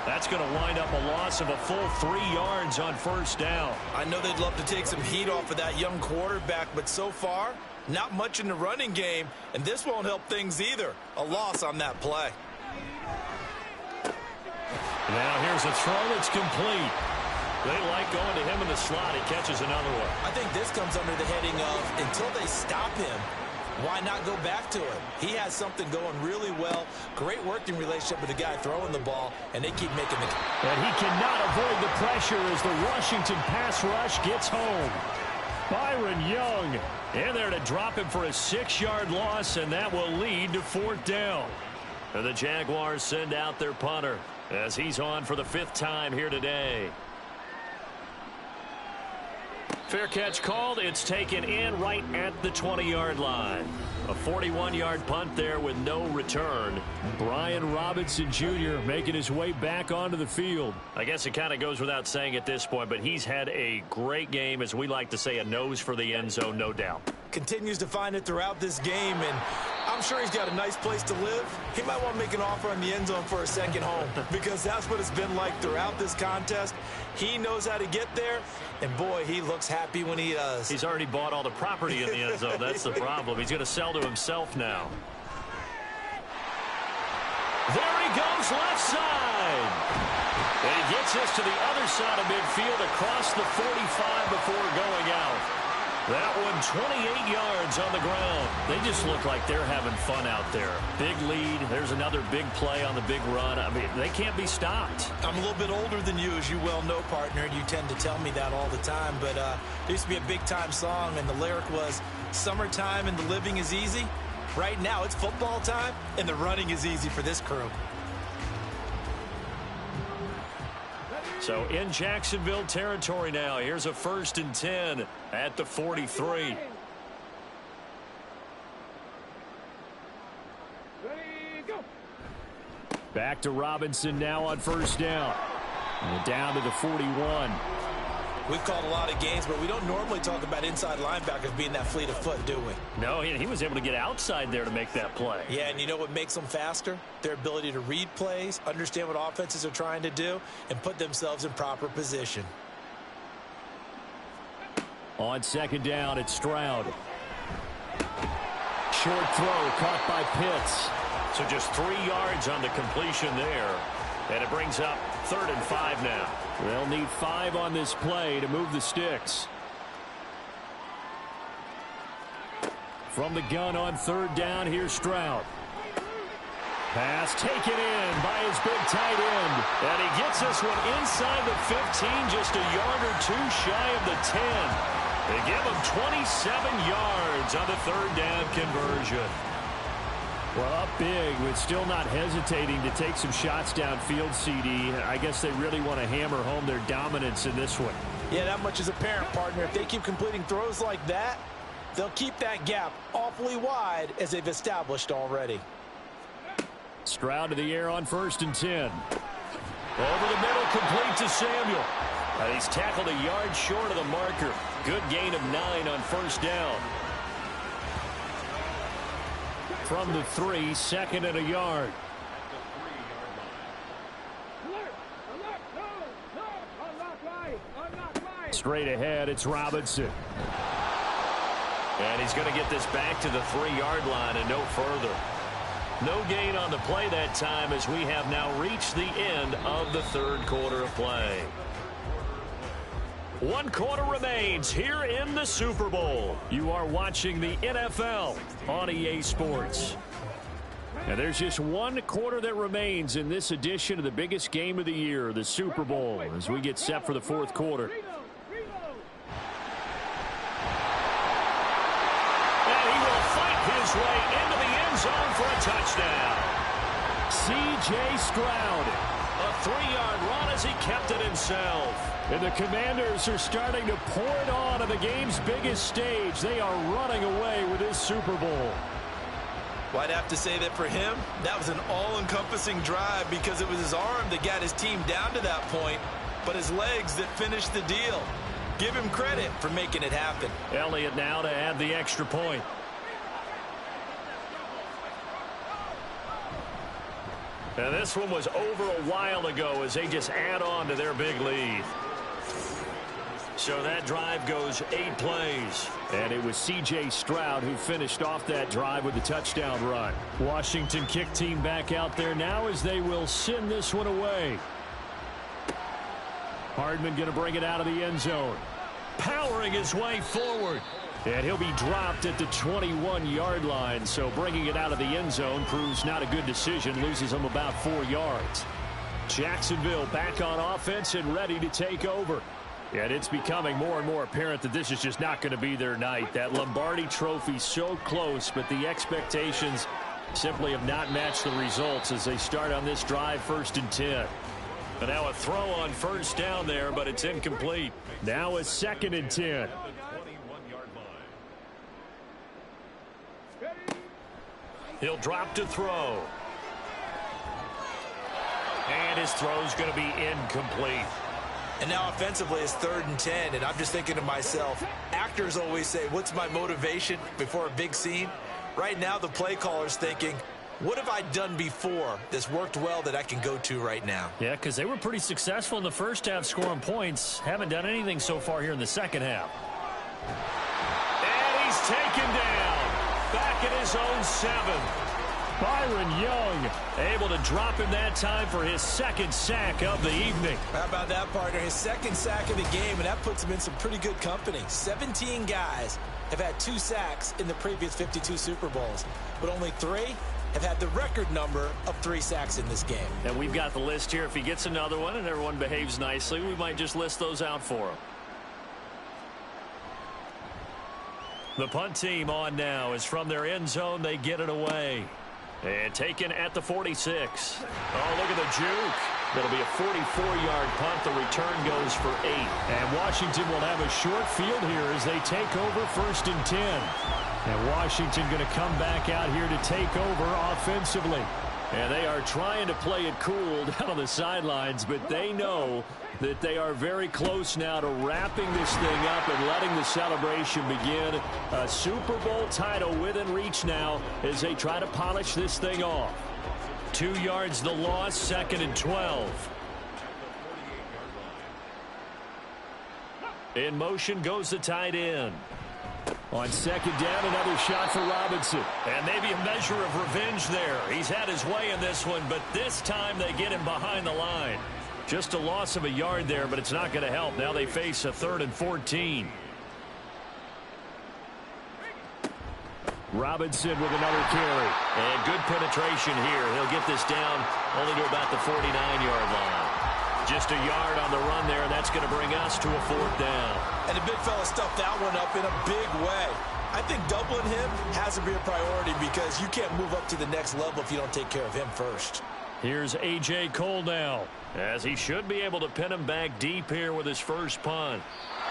That's going to wind up a loss of a full 3 yards on first down. I know they'd love to take some heat off of that young quarterback, but so far, not much in the running game, and this won't help things either. A loss on that play. Now here's a throw that's complete. They like going to him in the slot. He catches another one. I think this comes under the heading of until they stop him, why not go back to him? He has something going really well. Great working relationship with the guy throwing the ball, and they keep making the... And he cannot avoid the pressure as the Washington pass rush gets home. Byron Young in there to drop him for a 6-yard loss, and that will lead to 4th down. And the Jaguars send out their punter as he's on for the 5th time here today. Fair catch called. It's taken in right at the 20-yard line. A 41-yard punt there with no return. Brian Robinson Jr. making his way back onto the field. I guess it kind of goes without saying at this point, but he's had a great game, as we like to say, a nose for the end zone, no doubt. Continues to find it throughout this game, and I'm sure he's got a nice place to live. He might want to make an offer on the end zone for a second home because that's what it's been like throughout this contest. He knows how to get there, and boy, he looks happy when he does. He's already bought all the property in the end zone. That's the problem. He's going to sell to himself now. There he goes, left side. And he gets us to the other side of midfield across the 45 before going out. That one 28 yards on the ground. They just look like they're having fun out there. Big lead. There's another big play on the big run. I mean, they can't be stopped. I'm a little bit older than you, as you well know, partner, and you tend to tell me that all the time. But there used to be a big-time song, and the lyric was, "Summertime and the living is easy." Right now, it's football time, and the running is easy for this crew. So in Jacksonville territory now. Here's a 1st and 10 at the 43. Back to Robinson now on 1st down. And down to the 41. We've called a lot of games, but we don't normally talk about inside linebackers being that fleet of foot, do we? No, he was able to get outside there to make that play. Yeah, and you know what makes them faster? Their ability to read plays, understand what offenses are trying to do, and put themselves in proper position. On 2nd down, it's Stroud. Short throw caught by Pitts. So just 3 yards on the completion there. And it brings up 3rd and 5 now. They'll need 5 on this play to move the sticks. From the gun on 3rd down, here's Stroud. Pass taken in by his big tight end. And he gets this one inside the 15, just a yard or 2 shy of the 10. They give him 27 yards on the 3rd down conversion. Well, up big, but still not hesitating to take some shots downfield, CD. I guess they really want to hammer home their dominance in this one. Yeah, that much is apparent, partner. If they keep completing throws like that, they'll keep that gap awfully wide as they've established already. Stroud to the air on 1st and 10. Over the middle, complete to Samuel. And he's tackled a yard short of the marker. Good gain of 9 on 1st down. From the 3, 2nd and a yard. Straight ahead, it's Robinson. And he's going to get this back to the 3-yard line and no further. No gain on the play that time as we have now reached the end of the 3rd quarter of play. 1 quarter remains here in the Super Bowl. You are watching the NFL on EA Sports. And there's just 1 quarter that remains in this edition of the biggest game of the year, the Super Bowl, as we get set for the 4th quarter. And he will fight his way into the end zone for a touchdown. C.J. Stroud, a 3-yard run as he kept it himself. And the Commanders are starting to pour it on the game's biggest stage. They are running away with this Super Bowl. Well, I'd have to say that for him, that was an all-encompassing drive because it was his arm that got his team down to that point, but his legs that finished the deal. Give him credit for making it happen. Elliott now to add the extra point. And this one was over a while ago as they just add on to their big lead. So that drive goes 8 plays. And it was C.J. Stroud who finished off that drive with the touchdown run. Washington kick team back out there now as they will send this one away. Hardman going to bring it out of the end zone. Powering his way forward. And he'll be dropped at the 21-yard line. So bringing it out of the end zone proves not a good decision. Loses him about 4 yards. Jacksonville back on offense and ready to take over. And it's becoming more and more apparent that this is just not going to be their night. That Lombardi trophy so close, but the expectations simply have not matched the results as they start on this drive 1st and 10. And now a throw on 1st down there, but it's incomplete. Now a 2nd and 10. He'll drop to throw. And his throw's going to be incomplete. And now offensively it's 3rd and 10, and I'm just thinking to myself, actors always say, what's my motivation before a big scene? Right now the play caller's thinking, what have I done before that's worked well that I can go to right now? Yeah, because they were pretty successful in the first half scoring points. Haven't done anything so far here in the second half. And he's taken down. Back at his own 7. Byron Young able to drop him that time for his 2nd sack of the evening. How about that, partner? His 2nd sack of the game, and that puts him in some pretty good company. 17 guys have had 2 sacks in the previous 52 Super Bowls, but only 3 have had the record number of 3 sacks in this game. And we've got the list here. If he gets another one and everyone behaves nicely, we might just list those out for him. The punt team on now is from their end zone. They get it away. And taken at the 46. Oh, look at the juke. That'll be a 44-yard punt. The return goes for 8. And Washington will have a short field here as they take over 1st and 10. And Washington going to come back out here to take over offensively. And they are trying to play it cool down on the sidelines, but they know that they are very close now to wrapping this thing up and letting the celebration begin. A Super Bowl title within reach now as they try to polish this thing off. 2 yards the loss, 2nd and 12. In motion goes the tight end. On 2nd down, another shot for Robinson. And maybe a measure of revenge there. He's had his way in this one, but this time they get him behind the line. Just a loss of a yard there, but it's not going to help. Now they face a 3rd and 14. Robinson with another carry. And good penetration here. He'll get this down only to about the 49-yard line. Just a yard on the run there, and that's going to bring us to a 4th down. And the big fella stuffed that one up in a big way. I think doubling him has to be a priority because you can't move up to the next level if you don't take care of him first. Here's A.J. Cole now, as he should be able to pin him back deep here with his first punt.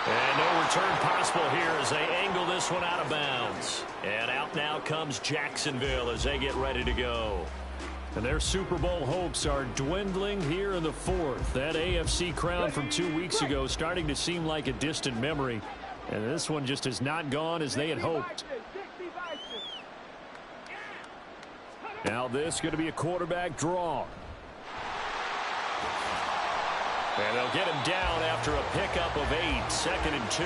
And no return possible here as they angle this one out of bounds. And out now comes Jacksonville as they get ready to go. And their Super Bowl hopes are dwindling here in the 4th. That AFC crown from 2 weeks ago starting to seem like a distant memory. And this one just has not gone as they had hoped. Now this is going to be a quarterback draw. And they'll get him down after a pickup of 8, 2nd and 2.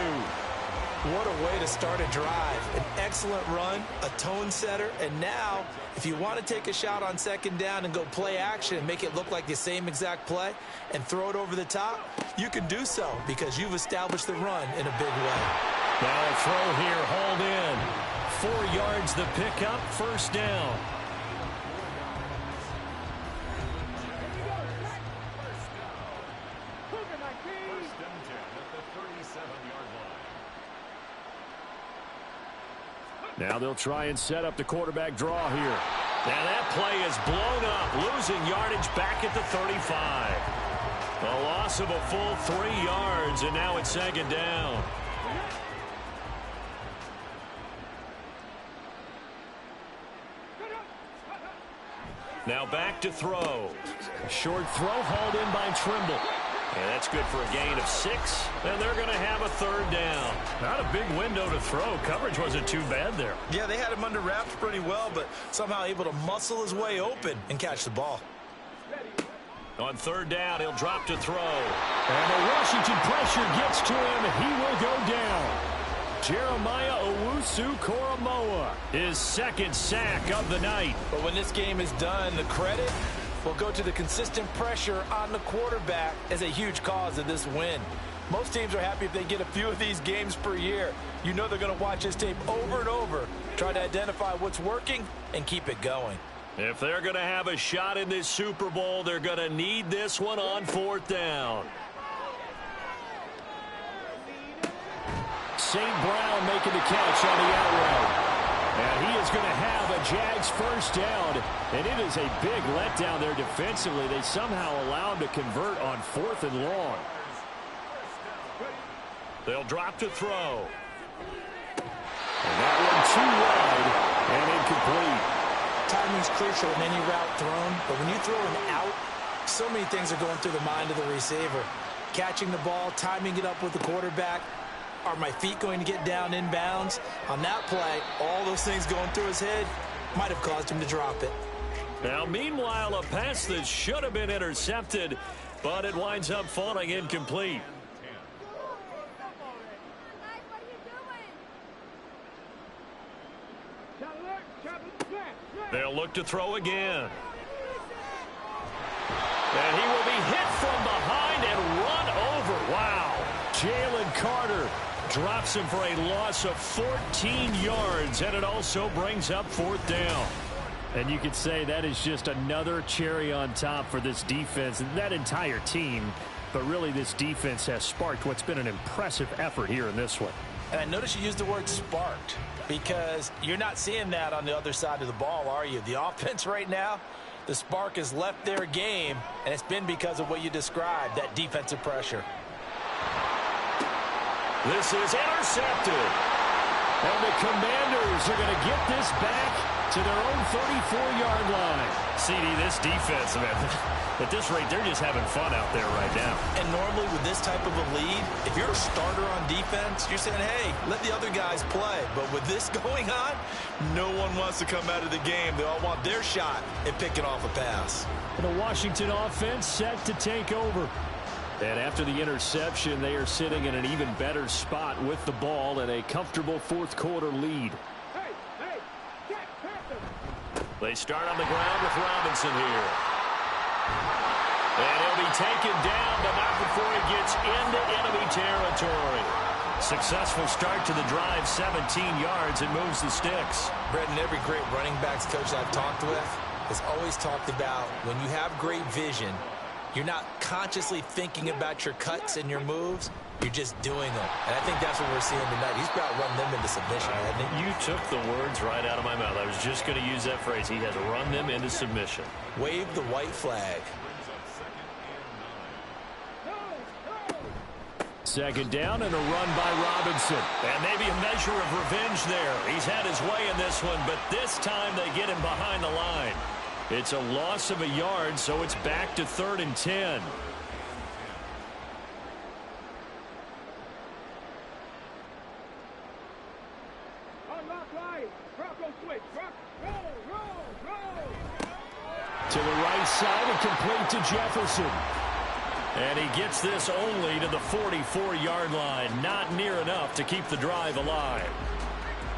What a way to start a drive. An excellent run, a tone setter, and now if you want to take a shot on 2nd down and go play action and make it look like the same exact play and throw it over the top, you can do so because you've established the run in a big way. Now a throw here, hauled in. 4 yards the pickup, 1st down. Now they'll try and set up the quarterback draw here. Now that play is blown up, losing yardage back at the 35. A loss of a full 3 yards, and now it's 2nd down. Now back to throw. A short throw hauled in by Trimble. And that's good for a gain of 6, and they're going to have a 3rd down. Not a big window to throw. Coverage wasn't too bad there. Yeah, they had him under wraps pretty well, but somehow able to muscle his way open and catch the ball. On third down, he'll drop to throw. And the Washington pressure gets to him. He will go down. Jeremiah Owusu-Koramoah, his second sack of the night. But when this game is done, the credit will go to the consistent pressure on the quarterback as a huge cause of this win. Most teams are happy if they get a few of these games per year. You know they're going to watch this tape over and over, try to identify what's working and keep it going. If they're going to have a shot in this Super Bowl, they're going to need this one on fourth down. St. Brown making the catch on the out route. And he is going to have a Jags first down. And it is a big letdown there defensively. They somehow allow him to convert on fourth and long. They'll drop to throw. And that one too wide and incomplete. Timing's crucial in any route thrown, but when you throw an out, so many things are going through the mind of the receiver. Catching the ball, timing it up with the quarterback. Are my feet going to get down inbounds? On that play, all those things going through his head might have caused him to drop it. Now, meanwhile, a pass that should have been intercepted, but it winds up falling incomplete. They'll look to throw again. And he will be hit from behind and run over. Wow. Jalen Carter drops him for a loss of 14 yards, and it also brings up fourth down. And you could say that is just another cherry on top for this defense and that entire team. But really, this defense has sparked what's been an impressive effort here in this one. And I notice you used the word sparked because you're not seeing that on the other side of the ball, are you? The offense right now, the spark has left their game, and it's been because of what you described, that defensive pressure. This is intercepted. And the Commanders are going to get this back to their own 34-yard line. CD, this defense, man, at this rate, they're just having fun out there right now. And normally with this type of a lead, if you're a starter on defense, you're saying, hey, let the other guys play. But with this going on, no one wants to come out of the game. They all want their shot at picking off a pass. And the Washington offense set to take over. And after the interception, they are sitting in an even better spot with the ball and a comfortable fourth-quarter lead. They start on the ground with Robinson here. And he'll be taken down, but not before he gets into enemy territory. Successful start to the drive, 17 yards, and moves the sticks. Brendan, every great running backs coach I've talked with has always talked about when you have great vision, you're not consciously thinking about your cuts and your moves. You're just doing them. And I think that's what we're seeing tonight. He's about to run them into submission, hasn't he? You took the words right out of my mouth. I was just going to use that phrase. He has run them into submission. Wave the white flag. Second down and a run by Robinson. And maybe a measure of revenge there. He's had his way in this one, but this time they get him behind the line. It's a loss of a yard, so it's back to 3rd and 10. To the right side and complete to Jefferson. And he gets this only to the 44-yard line. Not near enough to keep the drive alive.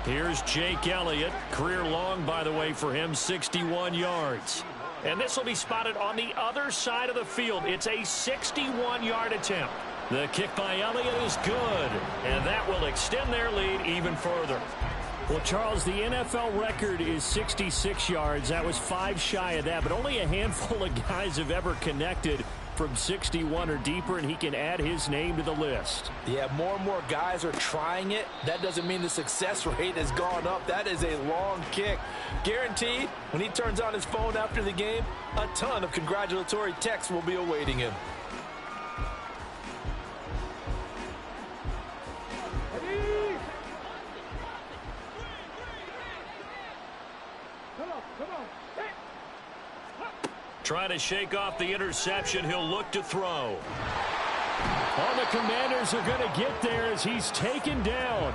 Here's Jake Elliott. Career long, by the way, for him, 61 yards. And this will be spotted on the other side of the field. It's a 61-yard attempt. The kick by Elliott is good. And that will extend their lead even further. Well, Charles, the NFL record is 66 yards. That was 5 shy of that, but only a handful of guys have ever connected from 61 or deeper, and he can add his name to the list. Yeah, more and more guys are trying it. That doesn't mean the success rate has gone up. That is a long kick. Guaranteed, when he turns on his phone after the game, a ton of congratulatory texts will be awaiting him. Trying to shake off the interception. He'll look to throw. All the Commanders are going to get there as he's taken down.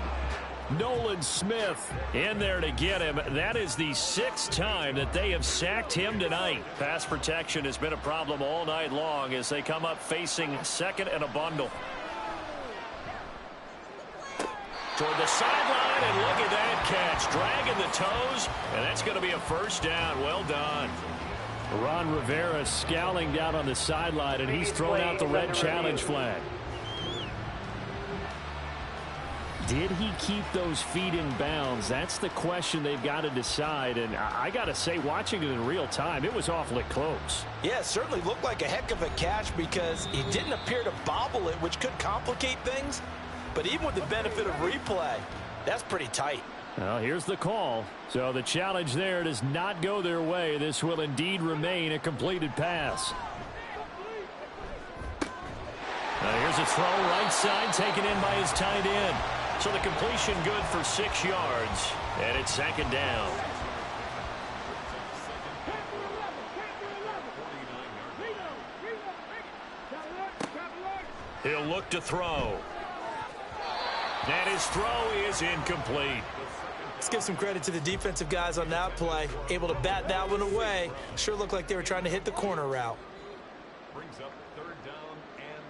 Nolan Smith in there to get him. That is the 6th time that they have sacked him tonight. Pass protection has been a problem all night long as they come up facing second and a bundle. Toward the sideline, and look at that catch. Dragging the toes, and that's going to be a first down. Well done. Ron Rivera scowling down on the sideline, and he's thrown out the red challenge flag. Did he keep those feet in bounds? That's the question they've got to decide. And I got to say, watching it in real time, it was awfully close. Yeah, it certainly looked like a heck of a catch because he didn't appear to bobble it, which could complicate things. But even with the benefit of replay, that's pretty tight. Well, here's the call. So the challenge there does not go their way. This will indeed remain a completed pass. Now here's a throw right side taken in by his tight end. So the completion good for 6 yards, and it's second down. He'll look to throw. And his throw is incomplete. Let's give some credit to the defensive guys on that play. Able to bat that one away. Sure looked like they were trying to hit the corner route. Brings up 3rd down and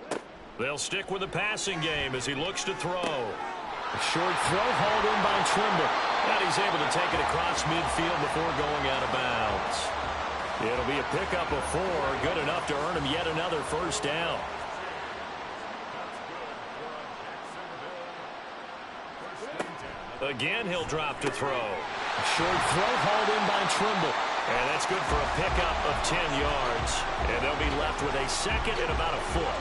4. They'll stick with the passing game as he looks to throw. A short throw hauled in by Trimble. And he's able to take it across midfield before going out of bounds. It'll be a pickup of 4, good enough to earn him yet another first down. Again, he'll drop to throw. A short throw hauled in by Trimble. And that's good for a pickup of 10 yards. And they'll be left with a second and about a foot.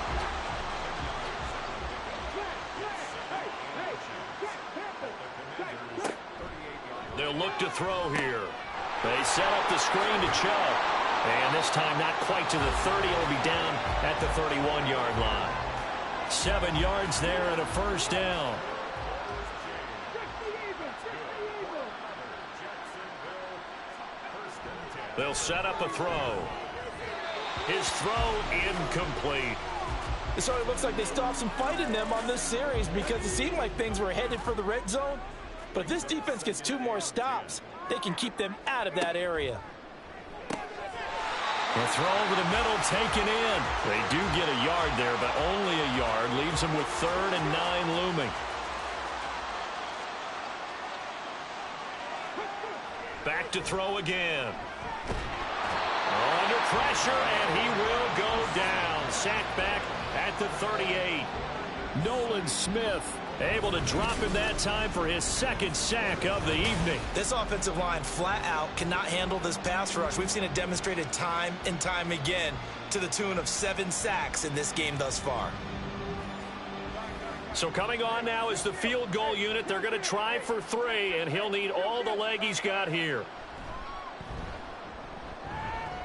They'll look to throw here. They set up the screen to Chubb. And this time not quite to the 30. It'll be down at the 31-yard line. 7 yards there and a first down. They'll set up a throw. His throw incomplete. It sort of looks like they still have some fight in them on this series because it seemed like things were headed for the red zone. But if this defense gets 2 more stops, they can keep them out of that area. The throw over the middle taken in. They do get a yard there, but only a yard. Leaves them with 3rd and 9 looming. Back to throw again. Under pressure, and he will go down. Sacked back at the 38. Nolan Smith able to drop him that time for his 2nd sack of the evening. This offensive line flat out cannot handle this pass rush. We've seen it demonstrated time and time again to the tune of 7 sacks in this game thus far. So coming on now is the field goal unit. They're going to try for 3, and he'll need all the leg he's got here.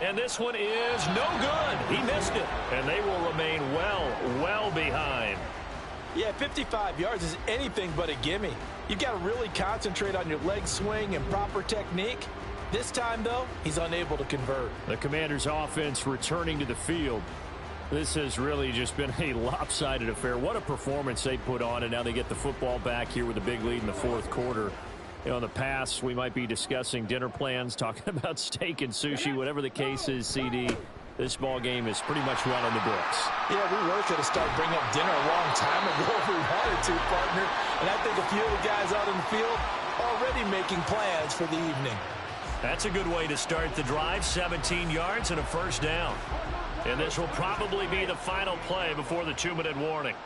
And this one is no good. He missed it. And they will remain well behind. Yeah, 55 yards is anything but a gimme. You've got to really concentrate on your leg swing and proper technique. This time, though, he's unable to convert. The Commanders' offense returning to the field. This has really just been a lopsided affair. What a performance they put on, and now they get the football back here with a big lead in the 4th quarter. You know, in the past, we might be discussing dinner plans, talking about steak and sushi, whatever the case is, CD. This ball game is pretty much well in the books. Yeah, we really could have started bringing up dinner a long time ago if we wanted to, partner. And I think a few of the guys out in the field already making plans for the evening. That's a good way to start the drive. 17 yards and a first down. And this will probably be the final play before the 2-minute warning.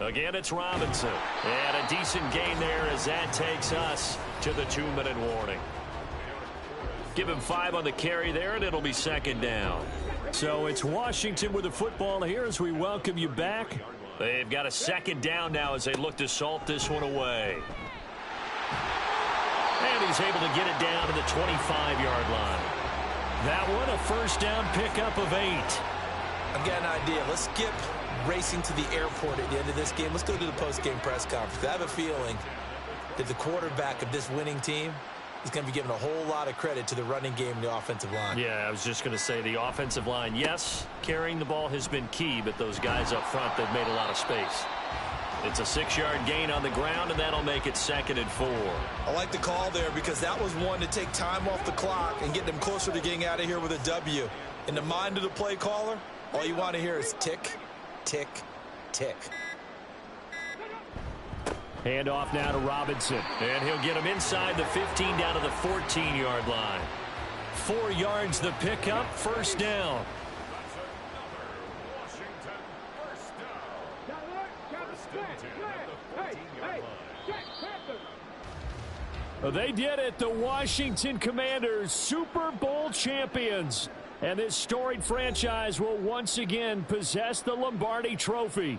Again, it's Robinson. And a decent gain there as that takes us to the 2-minute warning. Give him 5 on the carry there, and it'll be second down. So it's Washington with the football here as we welcome you back. They've got a second down now as they look to salt this one away. And he's able to get it down to the 25-yard line. That one, a first down pickup of 8. I've got an idea. Let's skip racing to the airport at the end of this game. Let's go to the post-game press conference. I have a feeling that the quarterback of this winning team is going to be given a whole lot of credit to the running game and the offensive line. Yeah, I was just going to say the offensive line, yes, carrying the ball has been key, but those guys up front, they've made a lot of space. It's a 6-yard gain on the ground, and that'll make it 2nd and 4. I like the call there because that was one to take time off the clock and get them closer to getting out of here with a W. In the mind of the play caller, all you want to hear is tick, tick, tick. Hand off now to Robinson, and he'll get him inside the 15 down to the 14-yard line. 4 yards the pickup, 1st down. They did it. The Washington Commanders, Super Bowl champions. And this storied franchise will once again possess the Lombardi Trophy.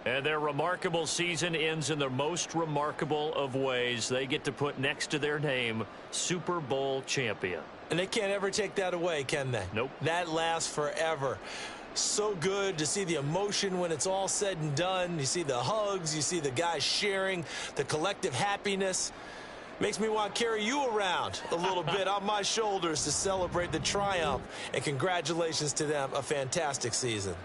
And their remarkable season ends in the most remarkable of ways. They get to put next to their name, Super Bowl champion. And they can't ever take that away, can they? Nope. That lasts forever. So good to see the emotion when it's all said and done. You see the hugs, you see the guys sharing, the collective happiness. Makes me want to carry you around a little bit on my shoulders to celebrate the triumph. And congratulations to them, a fantastic season.